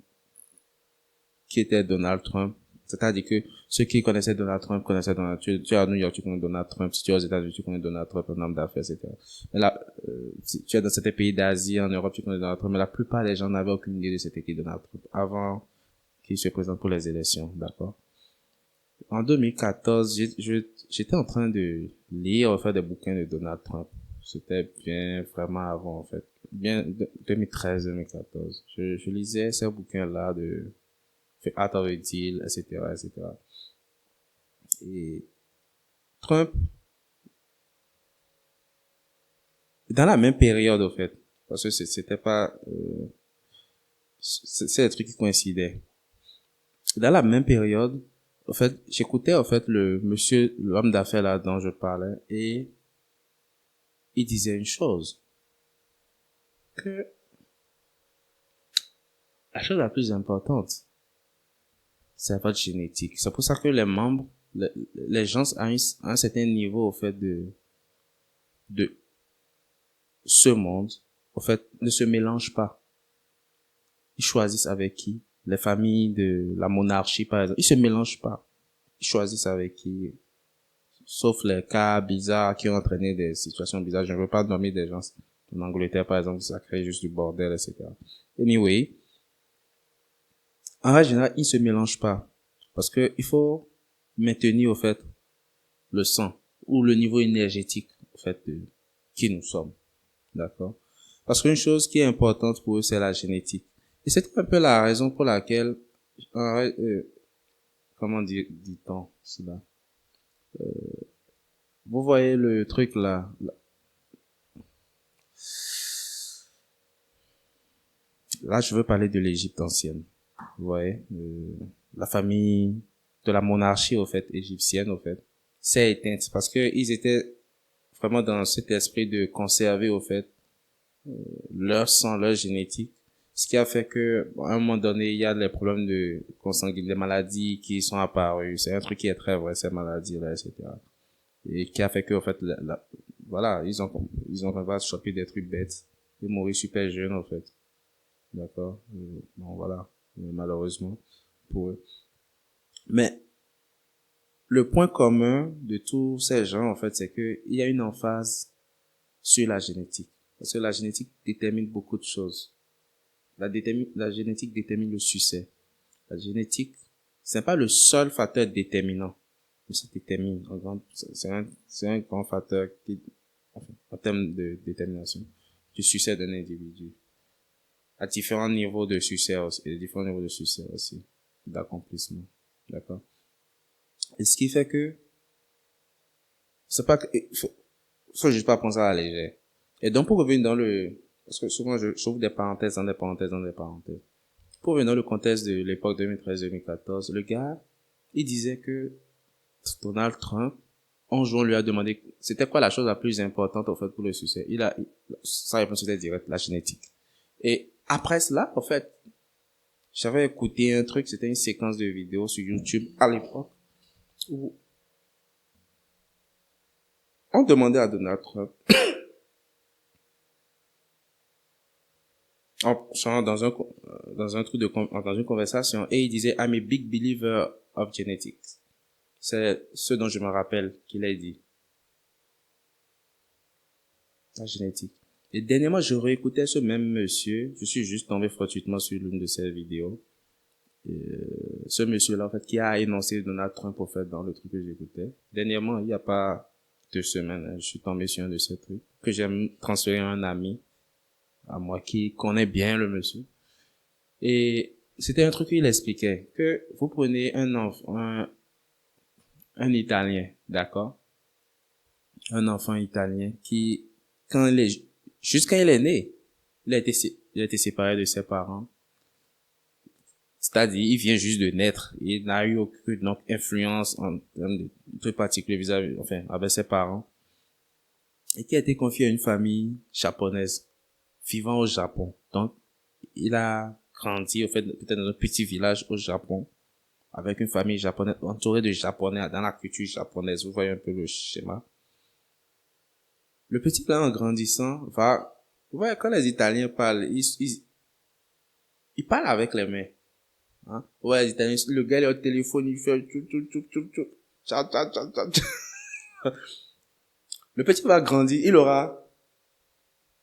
qui était Donald Trump. C'est-à-dire que ceux qui connaissaient Donald Trump connaissaient Donald Trump. Tu es à New York, tu connais Donald Trump. Si tu es aux États-Unis, tu connais Donald Trump, un homme d'affaires, etc. Mais là, si tu es dans certains pays d'Asie, en Europe, tu connais Donald Trump. Mais la plupart des gens n'avaient aucune idée de c'était qui Donald Trump avant qu'il se présente pour les élections, d'accord? En 2014, j'étais en train de lire, en fait, des bouquins de Donald Trump. C'était bien, vraiment avant, en fait. Bien, 2013, 2014. Je lisais ces bouquins-là de Art of a Deal, etc., etc. Et Trump, dans la même période, en fait, parce que c'était pas, c'est des trucs qui coïncidaient. Dans la même période, en fait, j'écoutais, en fait, l'homme d'affaires là dont je parlais, et il disait une chose, que la chose la plus importante, c'est votre génétique. C'est pour ça que les gens à un certain niveau, au fait, de ce monde, au fait, ne se mélangent pas. Ils choisissent avec qui. Les familles de la monarchie, par exemple, ils se mélangent pas. Ils choisissent avec qui. Sauf les cas bizarres qui ont entraîné des situations bizarres. Je ne veux pas nommer des gens en Angleterre, par exemple, ça crée juste du bordel, etc. Anyway, en règle générale, ils se mélangent pas. Parce que il faut maintenir, au fait, le sang ou le niveau énergétique, au fait, de qui nous sommes. D'accord? Parce qu'une chose qui est importante pour eux, c'est la génétique. Et c'est un peu la raison pour laquelle, comment dit-on cela? Vous voyez le truc là. Là, je veux parler de l'Égypte ancienne. Vous voyez, la famille de la monarchie, au fait, égyptienne, au fait, s'est éteinte parce que ils étaient vraiment dans cet esprit de conserver, au fait, leur sang, leur génétique. Ce qui a fait que, à un moment donné, il y a les problèmes de consanguine, des maladies qui sont apparues. C'est un truc qui est très vrai, ces maladies-là, etc. Et qui a fait que, en fait, voilà, ils ont pas choper des trucs bêtes. Ils mourir super jeunes, en fait. D'accord? Bon, voilà. Mais malheureusement, pour eux. Mais le point commun de tous ces gens, en fait, c'est que il y a une emphase sur la génétique. Parce que la génétique détermine beaucoup de choses. La génétique détermine le succès. La génétique, c'est pas le seul facteur déterminant. Mais ça détermine, c'est un grand facteur qui, enfin, en termes de détermination, du succès d'un individu. À différents niveaux de succès aussi, et différents niveaux de succès aussi, d'accomplissement. D'accord? Et ce qui fait que, c'est pas que, faut juste pas prendre ça à la légère. Et donc, pour revenir dans parce que souvent, j'ouvre des parenthèses, dans des parenthèses, dans des parenthèses. Pour revenir dans le contexte de l'époque 2013-2014, le gars, il disait que Donald Trump, un jour, on lui a demandé, c'était quoi la chose la plus importante, en fait, pour le succès? Sa réponse était directe, la génétique. Et après cela, en fait, j'avais écouté un truc, c'était une séquence de vidéos sur YouTube à l'époque, où on demandait à Donald Trump, dans un truc dans une conversation, et il disait, I'm a big believer of genetics. C'est ce dont je me rappelle qu'il a dit. La génétique. Et dernièrement, je réécoutais ce même monsieur. Je suis juste tombé fortuitement sur l'une de ses vidéos. Ce monsieur-là, en fait, qui a énoncé Donald Trump, en fait, dans le truc que j'écoutais. Dernièrement, il n'y a pas 2 semaines, je suis tombé sur un de ces trucs que j'ai transféré à un ami à moi qui connaît bien le monsieur. Et c'était un truc qu'il expliquait que vous prenez un enfant, un Italien, d'accord? Un enfant italien qui, jusqu'à il est né, il a été séparé de ses parents. C'est-à-dire, il vient juste de naître. Il n'a eu aucune, donc, influence en termes de trucs particuliers vis-à-vis, enfin, avec ses parents. Et qui a été confié à une famille japonaise, vivant au Japon. Donc, il a grandi, en fait, peut-être dans un petit village au Japon, avec une famille japonaise, entourée de japonais, dans la culture japonaise. Vous voyez un peu le schéma. Le petit là, en grandissant, vous voyez, quand les Italiens parlent, ils parlent avec les mains. Hein? Ouais, les Italiens, le gars, il est au téléphone, il fait tchou, tchou, tchou, tchou, tchou. Tcha, tcha, tcha, tcha, tcha. Le petit va grandir,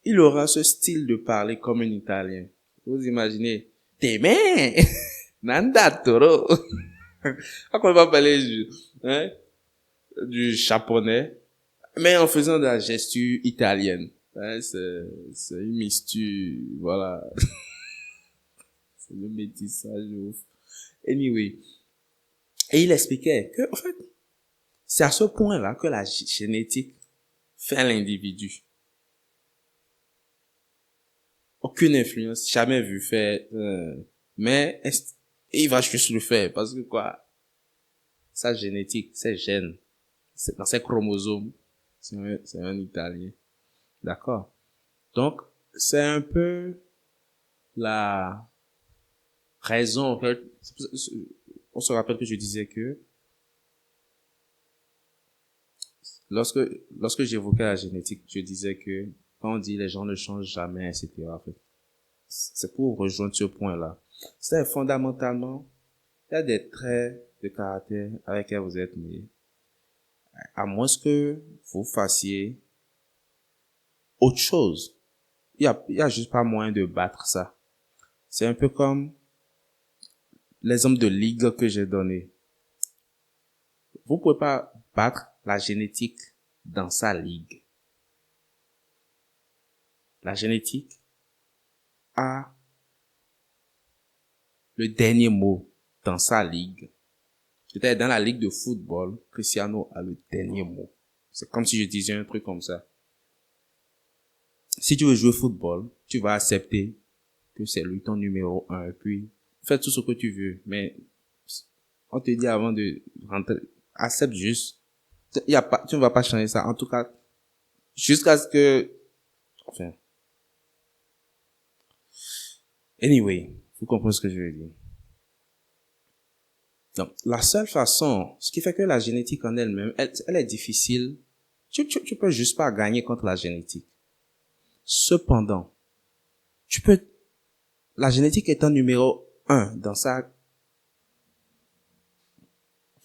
il aura ce style de parler comme un Italien. Vous imaginez, tes mains, nanda toro. Quand on va parler du japonais, mais en faisant de la gesture italienne. Ouais, c'est une mixture, voilà. C'est le métissage ouf. Anyway. Et il expliquait que, en fait, c'est à ce point-là que la génétique fait l'individu. Aucune influence, jamais vu faire, mais il va juste le faire parce que quoi, sa génétique, ses gènes, dans ses chromosomes, c'est un Italien. D'accord? Donc, c'est un peu la raison, en fait. On se rappelle que je disais que lorsque j'évoquais la génétique, je disais que quand on dit les gens ne changent jamais, etc. En fait, c'est pour rejoindre ce point-là. C'est fondamentalement, il y a des traits de caractère avec lesquels vous êtes né. À moins que vous fassiez autre chose. Il y a juste pas moyen de battre ça. C'est un peu comme l'exemple de ligue que j'ai donné. Vous pouvez pas battre la génétique dans sa ligue. La génétique a le dernier mot dans sa ligue. Peut-être dans la ligue de football, Cristiano a le dernier mot. C'est comme si je disais un truc comme ça. Si tu veux jouer au football, tu vas accepter que c'est lui ton numéro 1. Et puis, fais tout ce que tu veux. Mais, on te dit avant de rentrer, accepte juste. Tu ne vas pas changer ça. En tout cas, jusqu'à ce que, enfin, anyway, vous comprenez ce que je veux dire. Donc, la seule façon, ce qui fait que la génétique en elle-même, elle est difficile. Tu peux juste pas gagner contre la génétique. Cependant, la génétique étant numéro 1 dans sa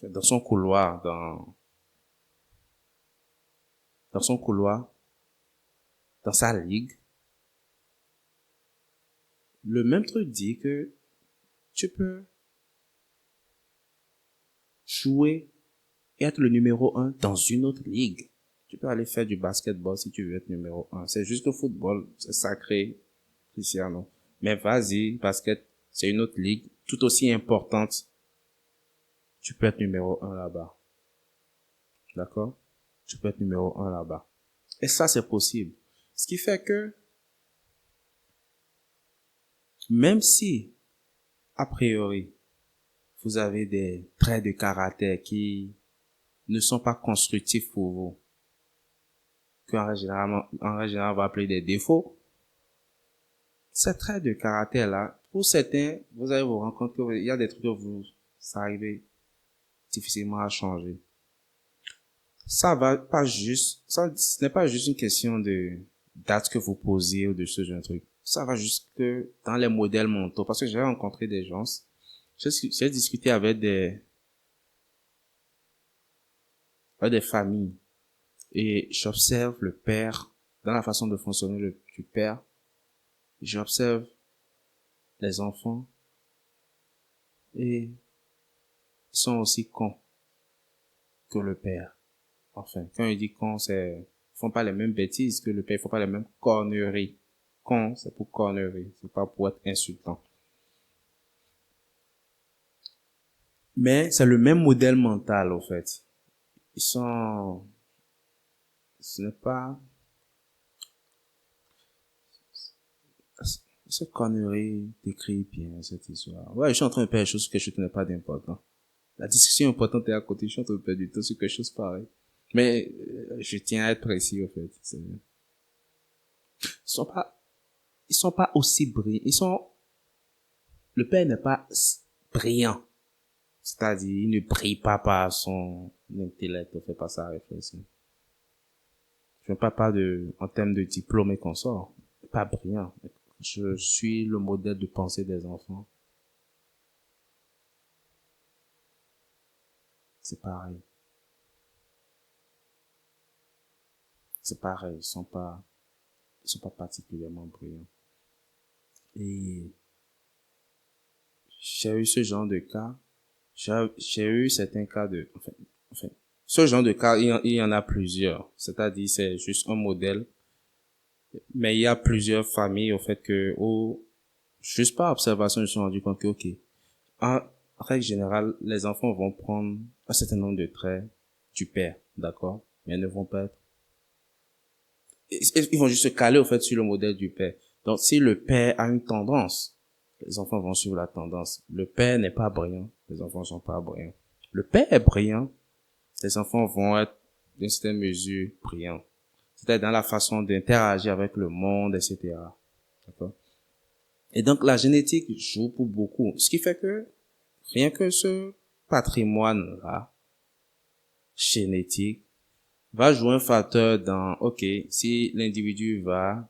dans son couloir, dans son couloir, dans sa ligue, le même truc dit que tu peux jouer et être le numéro un dans une autre ligue. Tu peux aller faire du basketball si tu veux être numéro un. C'est juste le football, c'est sacré, Cristiano. Mais vas-y, basket, c'est une autre ligue, tout aussi importante. Tu peux être numéro un là-bas. D'accord? Tu peux être numéro un là-bas. Et ça, c'est possible. Ce qui fait que, même si, a priori, vous avez des traits de caractère qui ne sont pas constructifs pour vous, qu'en règle générale, on va appeler des défauts, ces traits de caractère-là, pour certains, vous allez vous rendre compte qu'il y a des trucs que ça arrive difficilement à changer. Ça va pas juste, ce n'est pas juste une question de date que vous posez ou de ce genre de truc. Ça va juste que dans les modèles mentaux, parce que j'ai rencontré des gens, j'ai discuté avec des familles et j'observe le père, dans la façon de fonctionner du père, j'observe les enfants et ils sont aussi cons que le père. Enfin, quand il dit con, ils font pas les mêmes bêtises que le père, ils font pas les mêmes conneries. Con, c'est pour conneries, c'est pas pour être insultant. Mais c'est le même modèle mental, au fait. Ce n'est pas, ce connerie décrit bien cette histoire. Ouais, je suis en train de faire quelque chose qui n'est pas d'important. La discussion importante est à côté, je suis en train de perdre du temps sur quelque chose pareil. Mais, je tiens à être précis, au fait. Ils sont pas aussi brillants. Le père n'est pas brillant. C'est-à-dire, il ne brille pas par son intellect, ne fait pas sa réflexion. Je ne parle pas en termes de diplôme et consort. Pas brillant. Je suis le modèle de pensée des enfants. C'est pareil. C'est pareil. Ils sont pas particulièrement brillants. Et j'ai eu ce genre de cas. J'ai eu certains cas enfin, ce genre de cas, il y en a plusieurs. C'est-à-dire, c'est juste un modèle. Mais il y a plusieurs familles, au fait juste par observation, je me suis rendu compte que, ok, en règle générale, les enfants vont prendre un certain nombre de traits du père, d'accord? Mais ils ne vont pas ils vont juste se caler, au fait, sur le modèle du père. Donc, si le père a une tendance, les enfants vont suivre la tendance. Le père n'est pas brillant, les enfants ne sont pas brillants. Le père est brillant, les enfants vont être, d'une certaine mesure, brillants. C'est-à-dire dans la façon d'interagir avec le monde, etc. D'accord? Et donc, la génétique joue pour beaucoup. Ce qui fait que, rien que ce patrimoine-là, génétique, va jouer un facteur dans, ok, si l'individu va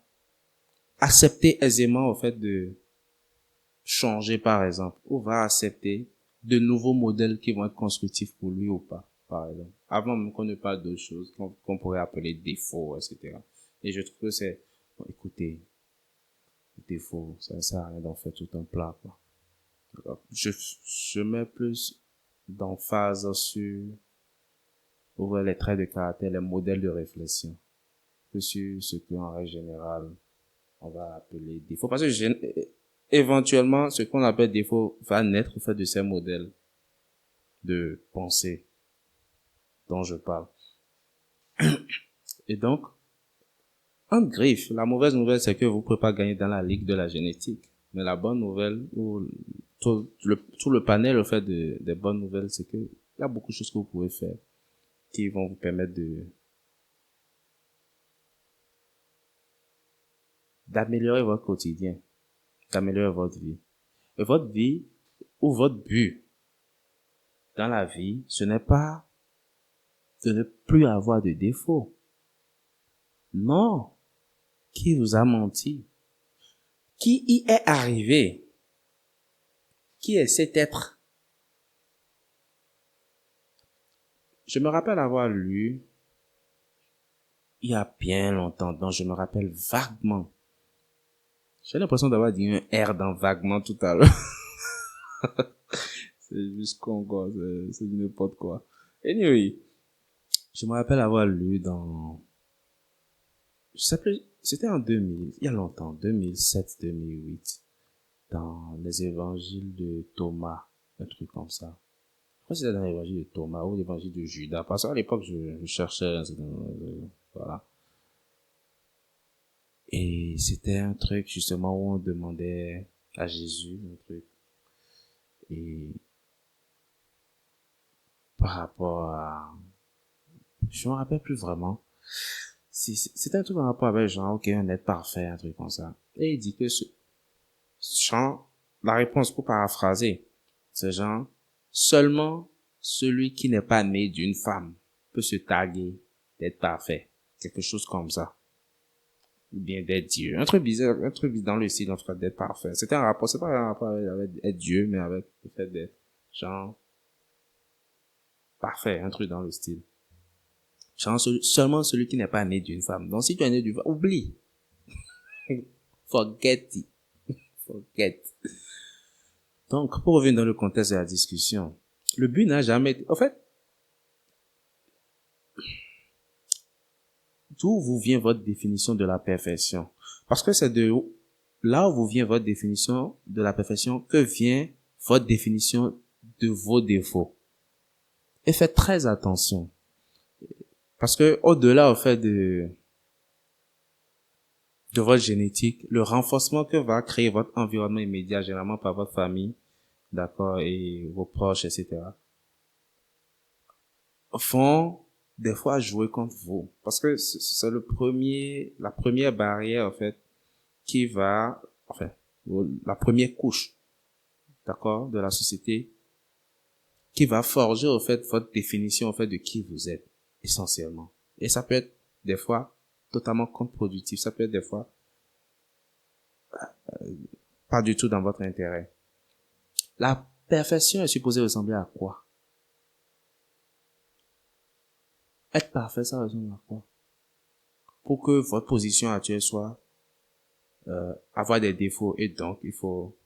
accepter aisément au fait de changer, par exemple, ou va accepter de nouveaux modèles qui vont être constructifs pour lui ou pas, par exemple. Avant même qu'on ne parle d'autres choses qu'on pourrait appeler défauts, etc. Et je trouve que bon, écoutez, défauts, ça ne sert à rien d'en faire tout un plat, quoi. Je mets plus d'emphase sur les traits de caractère, les modèles de réflexion, que sur ce qu'en règle générale, on va appeler défaut. Parce que éventuellement, ce qu'on appelle défaut va naître au fait de ces modèles de pensée dont je parle. Et donc, en griffe, la mauvaise nouvelle, c'est que vous ne pouvez pas gagner dans la ligue de la génétique. Mais la bonne nouvelle, ou tout le panel, au fait, des bonnes nouvelles, c'est que il y a beaucoup de choses que vous pouvez faire qui vont vous permettre d'améliorer votre quotidien, d'améliorer votre vie. Et votre vie, ou votre but dans la vie, ce n'est pas de ne plus avoir de défauts. Non. Qui vous a menti? Qui y est arrivé? Qui est cet être Je me rappelle avoir lu, il y a bien longtemps, donc je me rappelle vaguement. J'ai l'impression d'avoir dit un R dans vaguement tout à l'heure. C'est juste con, quoi. C'est du n'importe quoi. Anyway, je me rappelle avoir lu dans, je sais plus, c'était en 2000, il y a longtemps, 2007, 2008, dans les évangiles de Thomas, un truc comme ça. Je crois que c'était dans l'évangile de Thomas ou l'évangile de Judas, parce qu'à l'époque, je cherchais, voilà. Et c'était un truc, justement, où on demandait à Jésus, un truc. Et par rapport à, je me rappelle plus vraiment. C'était un truc en rapport avec genre, ok, un être parfait, un truc comme ça. Et il dit que genre, la réponse pour paraphraser, c'est genre, seulement celui qui n'est pas né d'une femme peut se targuer d'être parfait. Quelque chose comme ça. Ou bien d'être Dieu. Un truc bizarre, un truc dans le style, en tout cas, d'être parfait. C'était un rapport, c'est pas un rapport avec être Dieu, mais avec le fait d'être, genre, parfait, un truc dans le style. Genre, seulement celui qui n'est pas né d'une femme. Donc, si tu es né d'une femme, oublie. Forget it. Forget. Donc, pour revenir dans le contexte de la discussion, le but n'a jamais été, en fait, d'où vous vient votre définition de la perfection? Parce que c'est de là où vous vient votre définition de la perfection que vient votre définition de vos défauts. Et faites très attention. Parce que, au-delà, au fait de votre génétique, le renforcement que va créer votre environnement immédiat, généralement par votre famille, d'accord, et vos proches, etc., font des fois jouer contre vous. Parce que c'est la première barrière, en fait, qui va, enfin, la première couche, d'accord, de la société, qui va forger, au fait, votre définition, en fait, de qui vous êtes, essentiellement. Et ça peut être, des fois, totalement contre-productif. Ça peut être, des fois, pas du tout dans votre intérêt. La perfection est supposée ressembler à quoi? Être parfait, ça ressemble à quoi? Pour que votre position actuelle soit avoir des défauts. Et donc, il faut...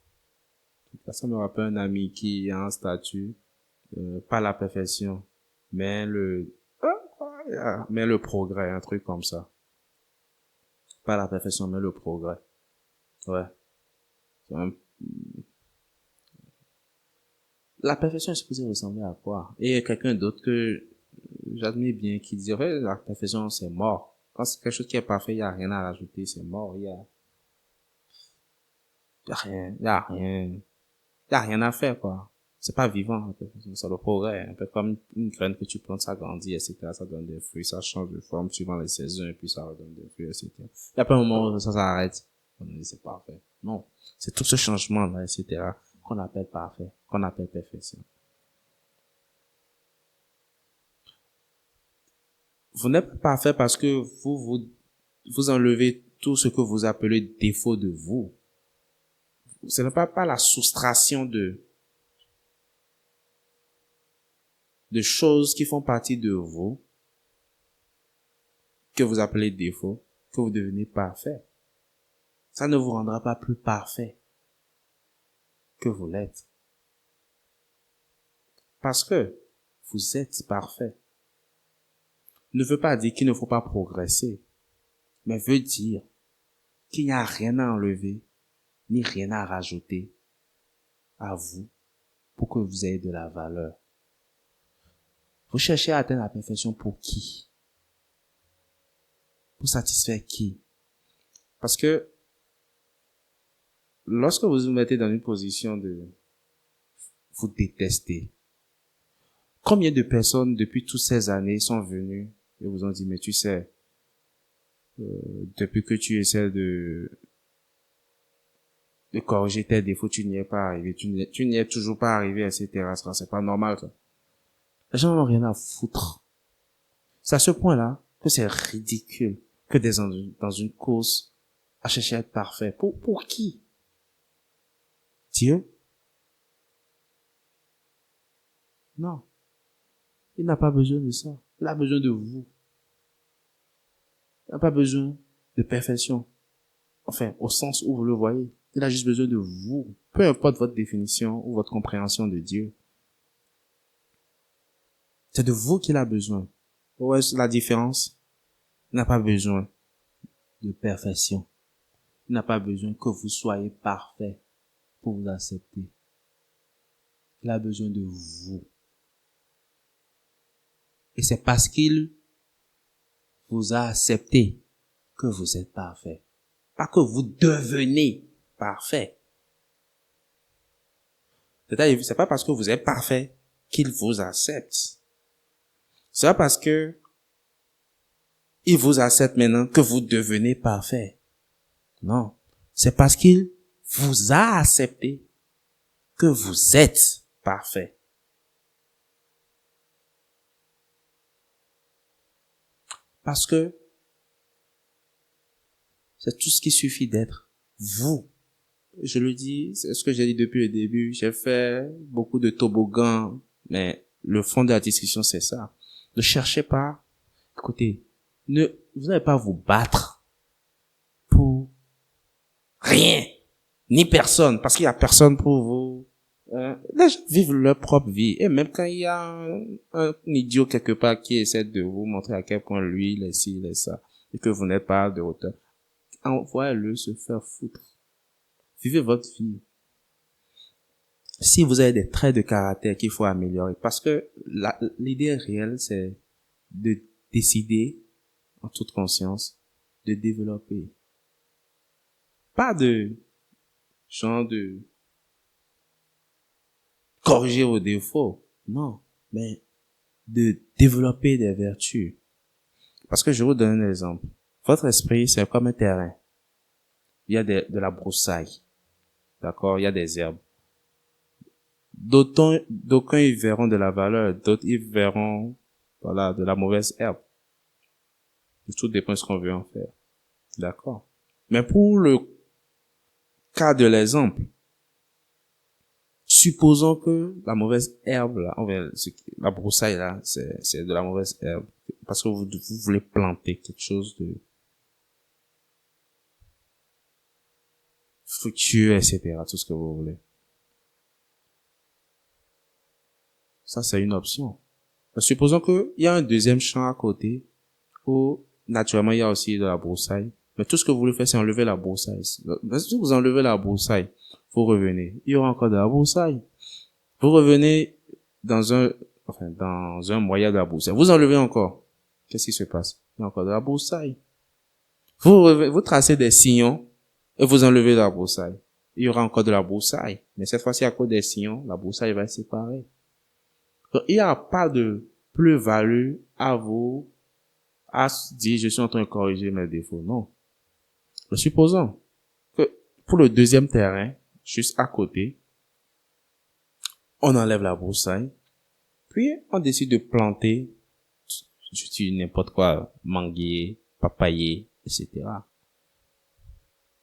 Ça me rappelle un ami qui a un statut, pas la perfection, mais mais le progrès, un truc comme ça. Pas la perfection, mais le progrès. Ouais. La perfection est supposée ressembler à quoi? Et il y a quelqu'un d'autre que j'admire bien qui dirait la perfection, c'est mort. Quand c'est quelque chose qui est parfait, il n'y a rien à rajouter, c'est mort. Il y a rien à faire, quoi. C'est pas vivant, la perfection, c'est le progrès. Un peu comme une graine que tu plantes, ça grandit, etc. Ça donne des fruits, ça change de forme suivant les saisons, et puis ça redonne des fruits, etc. Il y a pas un moment où ça s'arrête. On dit c'est parfait. Non. C'est tout ce changement-là, etc. qu'on appelle parfait, qu'on appelle perfection. Vous n'êtes pas parfait parce que vous enlevez tout ce que vous appelez défaut de vous. Ce n'est pas la soustraction de choses qui font partie de vous que vous appelez défaut, que vous devenez parfait. Ça ne vous rendra pas plus parfait que vous l'êtes. Parce que vous êtes parfait. Ne veut pas dire qu'il ne faut pas progresser, mais veut dire qu'il n'y a rien à enlever, ni rien à rajouter à vous pour que vous ayez de la valeur. Vous cherchez à atteindre la perfection pour qui? Pour satisfaire qui? Parce que lorsque vous vous mettez dans une position de vous détester, combien de personnes depuis toutes ces années sont venues et vous ont dit, mais tu sais, depuis que tu essaies de corriger tes défauts, tu n'y es pas arrivé, tu n'y es toujours pas arrivé, etc. C'est pas normal, ça. Les gens n'ont rien à foutre. C'est à ce point-là que c'est ridicule que dans une course à chercher à être parfait. Pour qui? Dieu? Non. Il n'a pas besoin de ça. Il a besoin de vous. Il n'a pas besoin de perfection. Enfin, au sens où vous le voyez. Il a juste besoin de vous. Peu importe votre définition ou votre compréhension de Dieu. C'est de vous qu'il a besoin. Ouais, la différence. Il n'a pas besoin de perfection. Il n'a pas besoin que vous soyez parfait pour vous accepter. Il a besoin de vous. Et c'est parce qu'il vous a accepté que vous êtes parfait. Pas que vous devenez parfait. C'est-à-dire, c'est pas parce que vous êtes parfait qu'il vous accepte. C'est pas parce que il vous accepte maintenant que vous devenez parfait. Non. C'est parce qu'il vous a accepté que vous êtes parfait. Parce que c'est tout ce qui suffit d'être vous. Je le dis, c'est ce que j'ai dit depuis le début. J'ai fait beaucoup de toboggans, mais le fond de la discussion, c'est ça. Ne cherchez pas, écoutez, vous n'allez pas vous battre pour rien, ni personne, parce qu'il y a personne pour vous. Les gens vivent leur propre vie. Et même quand il y a un idiot quelque part qui essaie de vous montrer à quel point lui, il est ci, il est ça, et que vous n'êtes pas de hauteur, envoyez-le se faire foutre. Vivez votre vie. Si vous avez des traits de caractère qu'il faut améliorer, parce que l'idée réelle, c'est de décider, en toute conscience, de développer. Pas de genre de corriger vos défauts, non, mais de développer des vertus. Parce que je vous donne un exemple. Votre esprit, c'est comme un terrain. Il y a de la broussaille. D'accord? Il y a des herbes. D'aucuns y verront de la valeur, d'autres y verront, voilà, de la mauvaise herbe. Tout dépend de ce qu'on veut en faire. D'accord? Mais pour le cas de l'exemple, supposons que la mauvaise herbe, là, la broussaille, là, c'est de la mauvaise herbe. Parce que vous voulez planter quelque chose de fructueux, etc., tout ce que vous voulez. Ça, c'est une option. Mais supposons qu'il y a un deuxième champ à côté où, naturellement, il y a aussi de la broussaille. Mais tout ce que vous voulez faire, c'est enlever la broussaille. Si vous enlevez la broussaille, vous revenez. Il y aura encore de la broussaille. Vous revenez dans un moyen de la broussaille. Vous enlevez encore. Qu'est-ce qui se passe? Il y a encore de la broussaille. Vous tracez des sillons et vous enlevez la broussaille. Il y aura encore de la broussaille. Mais cette fois-ci, à cause des sillons, la broussaille va être séparée. Donc, il n'y a pas de plus-value à vous à se dire, je suis en train de corriger mes défauts. Non. Mais supposons que pour le deuxième terrain, juste à côté, on enlève la broussaille, puis on décide de planter, je dis n'importe quoi, manguier, papayer, etc.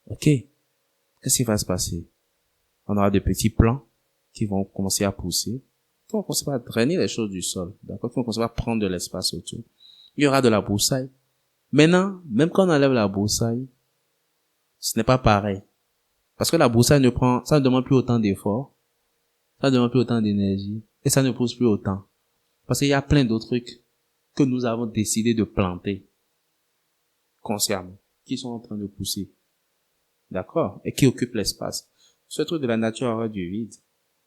Ok. Qu'est-ce qui va se passer? On aura des petits plants qui vont commencer à pousser, qui vont commencer à drainer les choses du sol, d'accord, qui vont commencer à prendre de l'espace autour. Il y aura de la broussaille. Maintenant, même quand on enlève la broussaille, ce n'est pas pareil. Parce que la broussaille ça ne demande plus autant d'efforts, ça ne demande plus autant d'énergie, et ça ne pousse plus autant. Parce qu'il y a plein d'autres trucs que nous avons décidé de planter, consciemment, qui sont en train de pousser. D'accord? Et qui occupent l'espace. Ce truc de la nature horreur du vide.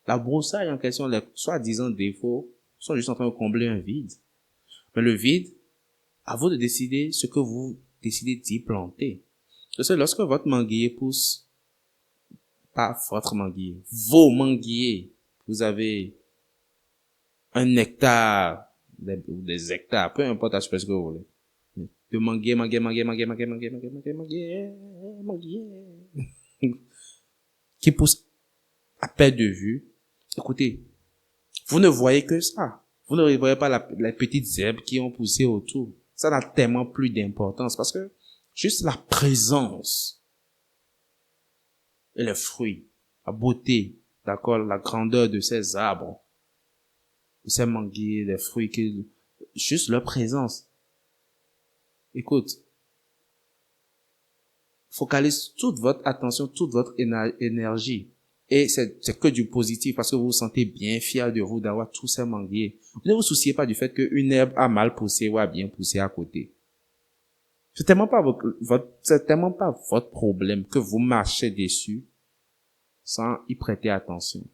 La broussaille en question, les soi-disant défauts, sont juste en train de combler un vide. Mais le vide, à vous de décider ce que vous décidez d'y planter. Parce que lorsque votre manguier pousse, pas votre manguier, vos manguiers, vous avez un hectare, des hectares, peu importe ce que vous voulez. De manguier, qui pousse à perte de vue. Écoutez, vous ne voyez que ça. Vous ne voyez pas les petites herbes qui ont poussé autour. Ça n'a tellement plus d'importance parce que juste la présence et les fruits, la beauté, d'accord, la grandeur de ces arbres ces manguiers, les fruits, juste leur présence. Écoute, focalise toute votre attention, toute votre énergie. Et c'est que du positif parce que vous vous sentez bien fier de vous d'avoir tous ces manguiers. Ne vous souciez pas du fait qu'une herbe a mal poussé ou a bien poussé à côté. C'est tellement pas votre problème que vous marchez dessus sans y prêter attention.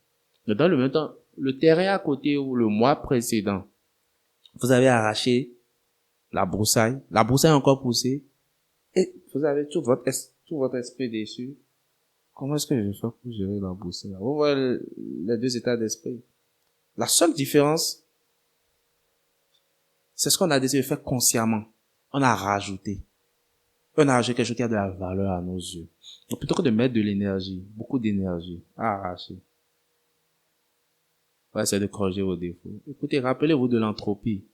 Mais dans le même temps, le terrain à côté ou le mois précédent, vous avez arraché la broussaille a encore poussé, et vous avez tout votre esprit dessus. Comment est-ce que je vais faire pour gérer la broussaille? Vous voyez les deux états d'esprit. La seule différence, c'est ce qu'on a décidé de faire consciemment. On a rajouté. On a rajouté quelque chose qui a de la valeur à nos yeux. Donc plutôt que de mettre de l'énergie, beaucoup d'énergie, à arracher, on va essayer de corriger vos défauts. Écoutez, rappelez-vous de l'entropie.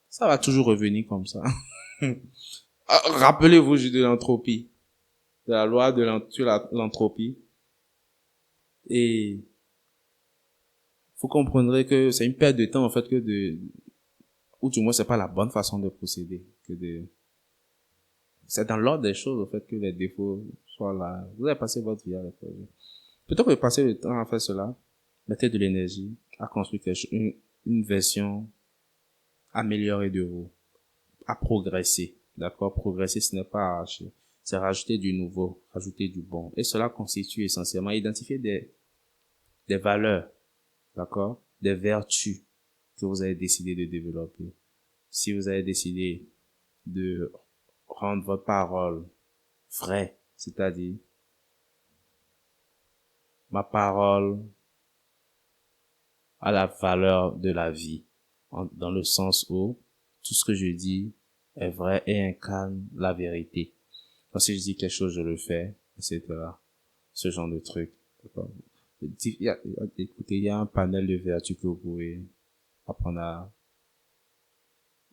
Ça va toujours revenir comme ça. Rappelez-vous juste de l'entropie. De la loi sur l'entropie. Et vous comprendrez que c'est une perte de temps, en fait, ou du moins c'est pas la bonne façon de procéder, c'est dans l'ordre des choses, en fait, que les défauts soient là. Vous avez passé votre vie à les corriger. Plutôt que de passer le temps à faire cela, mettez de l'énergie à construire une version améliorée de vous, à progresser. D'accord? Progresser, ce n'est pas arracher. C'est rajouter du nouveau, rajouter du bon. Et cela constitue essentiellement identifier des valeurs, d'accord? Des vertus que vous avez décidé de développer. Si vous avez décidé de rendre votre parole vraie, c'est-à-dire ma parole a la valeur de la vie, dans le sens où tout ce que je dis est vrai et incarne la vérité. Quand si je dis quelque chose, je le fais, etc. Ce genre de truc. Écoutez, il y a un panel de vertus que vous pouvez apprendre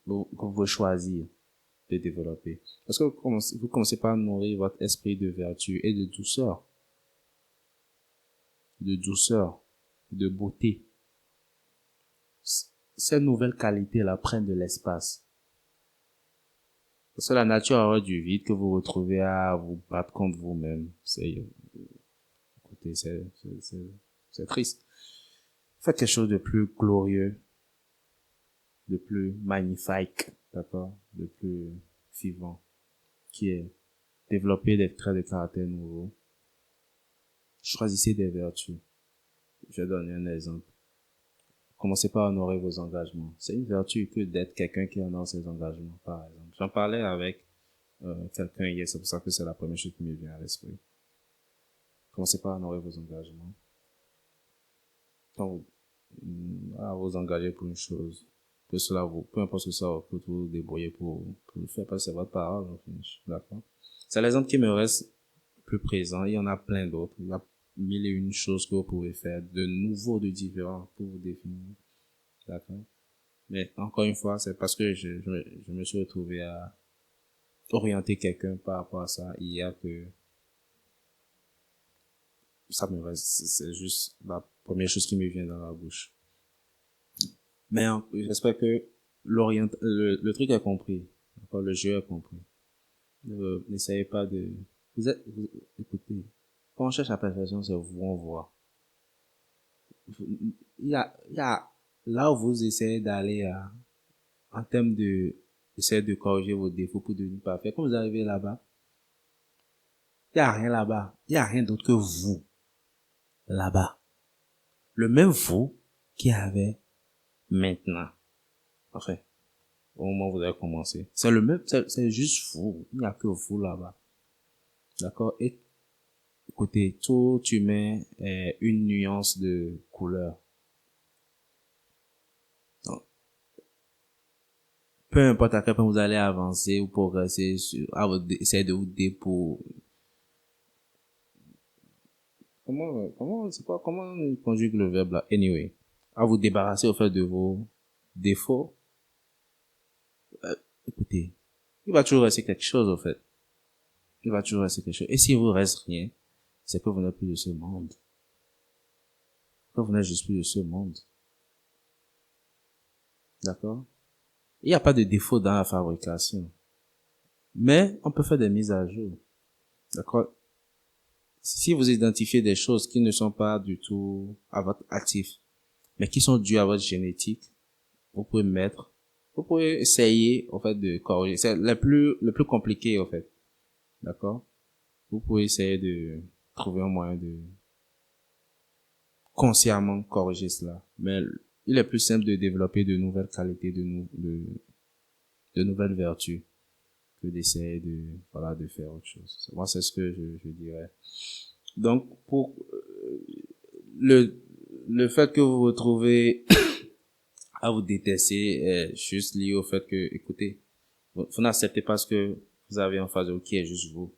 que vous pouvez choisir de développer. Parce que vous commencez par nourrir votre esprit de vertu et de douceur, de beauté. Ces nouvelles qualités-là prennent de l'espace. Parce que la nature a du vide que vous retrouvez à vous battre contre vous-même. Écoutez, c'est triste. Faites quelque chose de plus glorieux, de plus magnifique, d'accord, de plus vivant, qui est développer des traits de caractère nouveaux. Choisissez des vertus. Je vais donner un exemple. Commencez par honorer vos engagements. C'est une vertu que d'être quelqu'un qui honore ses engagements, par exemple. J'en parlais avec quelqu'un hier, c'est pour ça que c'est la première chose qui me vient à l'esprit. Commencez par honorer vos engagements. Quand vous engager pour une chose, peu importe ce que ça vous coûte, vous débrouillez pour le faire, parce que c'est votre parole, en fait. D'accord? C'est l'exemple qui me reste plus présent. Il y en a plein d'autres. Il y a mille et une choses que vous pouvez faire de nouveau, de différent pour vous définir. D'accord? Mais encore une fois, c'est parce que je me suis retrouvé à orienter quelqu'un par rapport à ça hier que ça me reste, c'est juste la première chose qui me vient dans la bouche. Mais j'espère que le truc est compris. D'accord, le jeu est compris. N'essayez pas écoutez, quand on cherche la perfection, c'est vous, on voit. Il y a, là où vous essayez d'aller en termes essayer de corriger vos défauts pour devenir parfait. Quand vous arrivez là-bas, il y a rien là-bas. Il y a rien d'autre que vous. Là-bas. Le même vous qui avait maintenant. Enfin, au moment où vous avez commencé. C'est le même, c'est juste vous. Il n'y a que vous là-bas. D'accord? Et, écoutez, tout humain est une nuance de couleur. Donc, peu importe à quel point vous allez avancer ou progresser essayer de vous pour, comment on conjugue le verbe là? Anyway. À vous débarrasser au fait de vos défauts. Écoutez, il va toujours rester quelque chose, au fait. Il va toujours rester quelque chose. Et s'il vous reste rien, c'est que vous n'êtes plus de ce monde. Que vous n'êtes juste plus de ce monde. D'accord? Il n'y a pas de défaut dans la fabrication. Mais on peut faire des mises à jour. D'accord? Si vous identifiez des choses qui ne sont pas du tout à votre actif, mais qui sont dues à votre génétique, vous pouvez vous pouvez essayer, en fait, de corriger. C'est le plus compliqué, en fait. D'accord? Vous pouvez essayer de trouver un moyen de consciemment corriger cela. Mais il est plus simple de développer de nouvelles qualités, de nouvelles vertus, que d'essayer voilà, de faire autre chose. Moi, c'est ce que je dirais. Donc, pour le, le fait que vous vous retrouvez à vous détester est juste lié au fait que, écoutez, vous n'acceptez pas ce que vous avez en face de vous, qui est juste vous.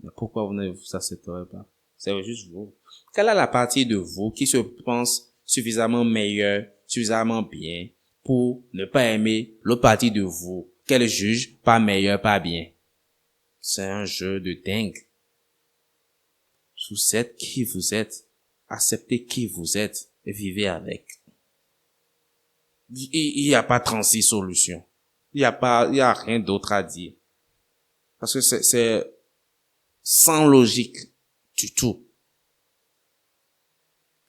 Mais pourquoi vous ne vous accepterez pas? C'est juste vous. Quelle est la partie de vous qui se pense suffisamment meilleure, suffisamment bien pour ne pas aimer l'autre partie de vous qu'elle juge pas meilleure, pas bien? C'est un jeu de dingue. Vous êtes qui vous êtes. Acceptez qui vous êtes et vivez avec. Il n'y a pas 36 solutions. Il y a rien d'autre à dire. Parce que c'est sans logique du tout.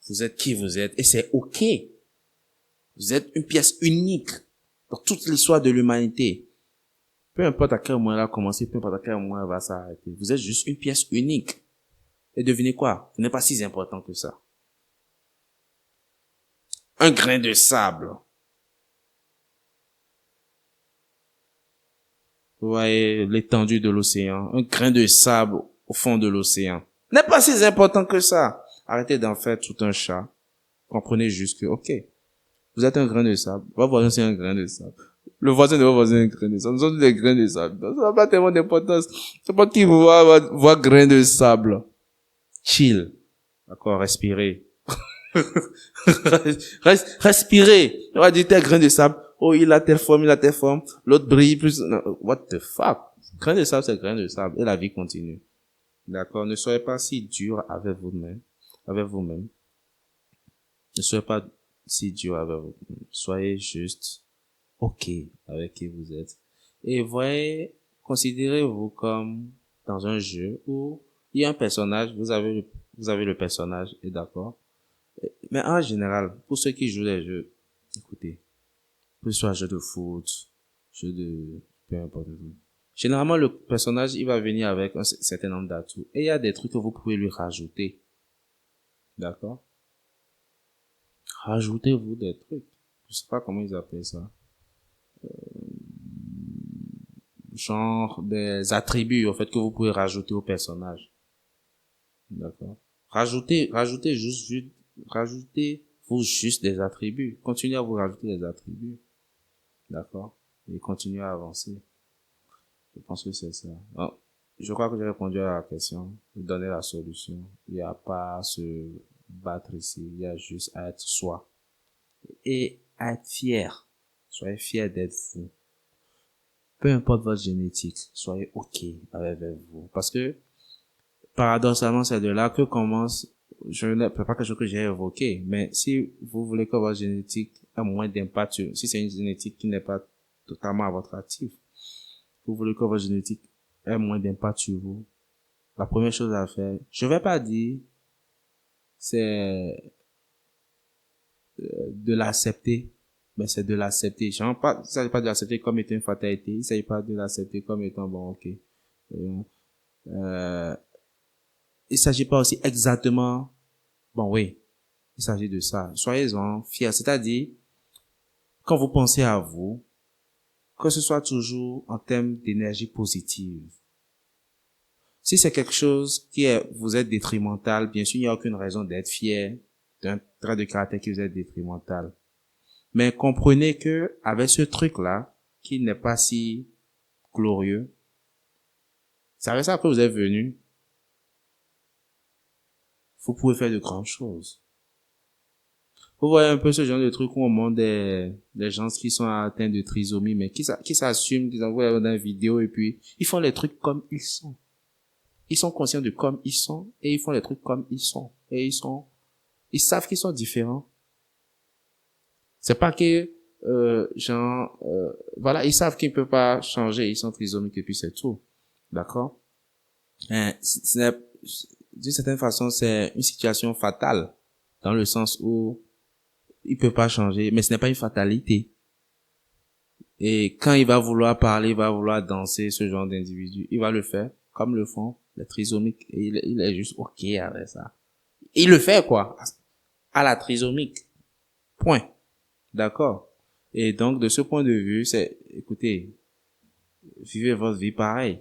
Vous êtes qui vous êtes et c'est OK. Vous êtes une pièce unique dans toute l'histoire de l'humanité. Peu importe à quel moment elle a commencé, peu importe à quel moment elle va s'arrêter. Vous êtes juste une pièce unique. Et devinez quoi? Vous n'êtes pas si important que ça. Un grain de sable. Vous voyez l'étendue de l'océan. Un grain de sable au fond de l'océan. N'est pas si important que ça. Arrêtez d'en faire tout un chat. Comprenez juste que, OK, vous êtes un grain de sable. Votre voisin, c'est un grain de sable. Le voisin de votre voisin est un grain de sable. Nous sommes des grains de sable. Ça n'a pas tellement d'importance. C'est pas qui vous voit grain de sable. Chill. D'accord, respirez. Respirez. On va dire tel grain de sable. Oh, il a telle forme, il a telle forme. L'autre brille plus. Non, what the fuck? Grain de sable, c'est grain de sable. Et la vie continue. D'accord? Ne soyez pas si dur avec vous-même. Avec vous-même. Ne soyez pas si dur avec vous-même. Soyez juste OK avec qui vous êtes. Et voyez, considérez-vous comme dans un jeu où il y a un personnage, vous avez le personnage, et d'accord. Mais en général, pour ceux qui jouent les jeux, écoutez, que ce soit jeu de foot, jeu de, peu importe. Généralement, le personnage, il va venir avec un certain nombre d'atouts. Et il y a des trucs que vous pouvez lui rajouter. D'accord? Rajoutez-vous des trucs. Je sais pas comment ils appellent ça. Genre des attributs, en fait, que vous pouvez rajouter au personnage. D'accord? Rajoutez-vous juste des attributs. Continuez à vous rajouter des attributs. D'accord? Et continuez à avancer. Je pense que c'est ça. Bon, je crois que j'ai répondu à la question. Vous donnez la solution. Il n'y a pas à se battre ici. Il y a juste à être soi. Et à être fier. Soyez fier d'être vous. Peu importe votre génétique, soyez OK avec vous. Parce que, paradoxalement, c'est de là que commence, je ne peux pas quelque chose que j'ai évoqué, mais si vous voulez que votre génétique ait moins d'impact si c'est une génétique qui n'est pas totalement à votre actif, vous voulez que votre génétique ait moins d'impact sur vous, la première chose à faire, je vais pas dire, c'est de l'accepter, mais c'est de l'accepter. Genre pas, il s'agit pas de l'accepter comme étant une fatalité, il s'agit pas de l'accepter comme étant bon, OK. Euh, il s'agit pas aussi exactement, bon oui, il s'agit de ça. Soyez-en fiers, c'est-à-dire, quand vous pensez à vous, que ce soit toujours en termes d'énergie positive. Si c'est quelque chose vous êtes détrimental, bien sûr, il n'y a aucune raison d'être fier d'un trait de caractère qui vous est détrimental. Mais comprenez que, avec ce truc-là, qui n'est pas si glorieux, c'est avec ça que vous êtes venu, vous pouvez faire de grandes choses. Vous voyez un peu ce genre de truc où on montre des gens qui sont atteints de trisomie, mais qui s'assument, qui envoient dans une vidéo et puis ils font les trucs comme ils sont. Ils sont conscients de comme ils sont et ils font les trucs comme ils sont. Et ils savent qu'ils sont différents. C'est pas que voilà, ils savent qu'ils ne peuvent pas changer, ils sont trisomiques et puis c'est tout. D'accord? D'une certaine façon, c'est une situation fatale, dans le sens où il peut pas changer, mais ce n'est pas une fatalité. Et quand il va vouloir parler, il va vouloir danser, ce genre d'individu, il va le faire comme le font les trisomiques. Et il est juste OK avec ça. Il le fait, quoi, à la trisomique. Point. D'accord? Et donc, de ce point de vue, écoutez, vivez votre vie pareil.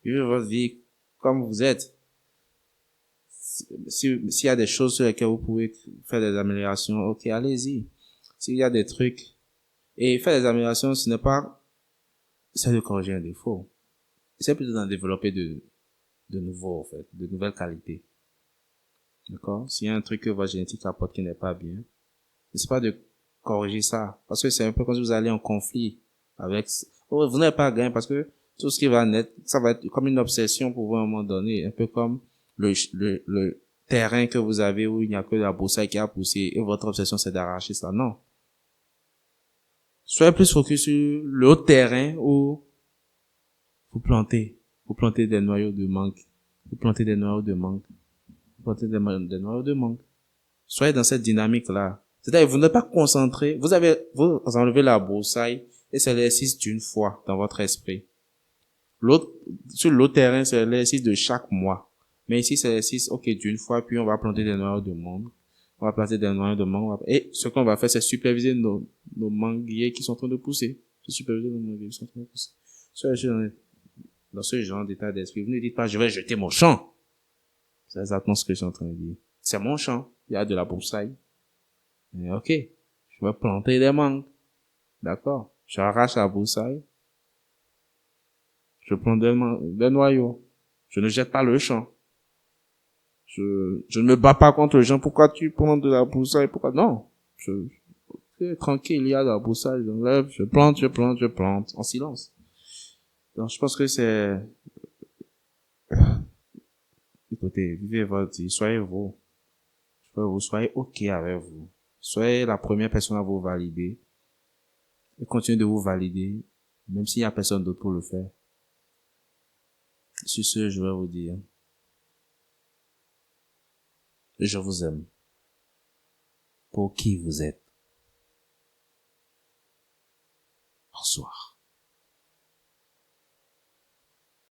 Vivez votre vie comme vous êtes. S'il y a des choses sur lesquelles vous pouvez faire des améliorations, OK, allez-y. S'il y a des trucs, et faire des améliorations, ce n'est pas, c'est de corriger un défaut. C'est plutôt d'en développer de nouveaux, en fait, de nouvelles qualités. D'accord? S'il y a un truc que votre génétique apporte qui n'est pas bien, c'est pas de corriger ça. Parce que c'est un peu comme si vous allez en conflit avec, vous n'avez pas gagné parce que tout ce qui va naître, ça va être comme une obsession pour vous à un moment donné, un peu comme le terrain que vous avez où il n'y a que la broussaille qui a poussé et votre obsession c'est d'arracher ça. Non. Soyez plus focus sur le haut terrain où vous plantez des noyaux de mangue, vous plantez des noyaux de mangue, vous plantez des noyaux de mangue. Soyez dans cette dynamique-là. C'est-à-dire, vous n'êtes pas concentré, vous enlevez la broussaille et c'est l'exercice d'une fois dans votre esprit. Sur l'autre terrain, c'est l'exercice de chaque mois. Mais ici, c'est l'exercice, OK, d'une fois, puis on va planter des noyaux de mangue. On va planter des noyaux de mangue. Et ce qu'on va faire, c'est superviser nos manguiers qui sont en train de pousser. C'est superviser nos manguiers qui sont en train de pousser. Dans ce genre d'état d'esprit, vous ne dites pas, je vais jeter mon champ. C'est exactement ce que je suis en train de dire. C'est mon champ. Il y a de la broussaille. Mais OK, je vais planter des mangues. D'accord. J'arrache la broussaille. Je prends des noyaux. Je ne jette pas le champ. Je ne me bats pas contre le champ. Pourquoi tu prends de la broussaille? Pourquoi? Non. Tranquille, il y a de la broussaille. J'enlève, je plante. En silence. Donc, je pense que écoutez, vivez votre vie. Soyez vous. Soyez OK avec vous. Soyez la première personne à vous valider. Et continuez de vous valider. Même s'il n'y a personne d'autre pour le faire. Sur ce, je vais vous dire, je vous aime pour qui vous êtes. Bonsoir.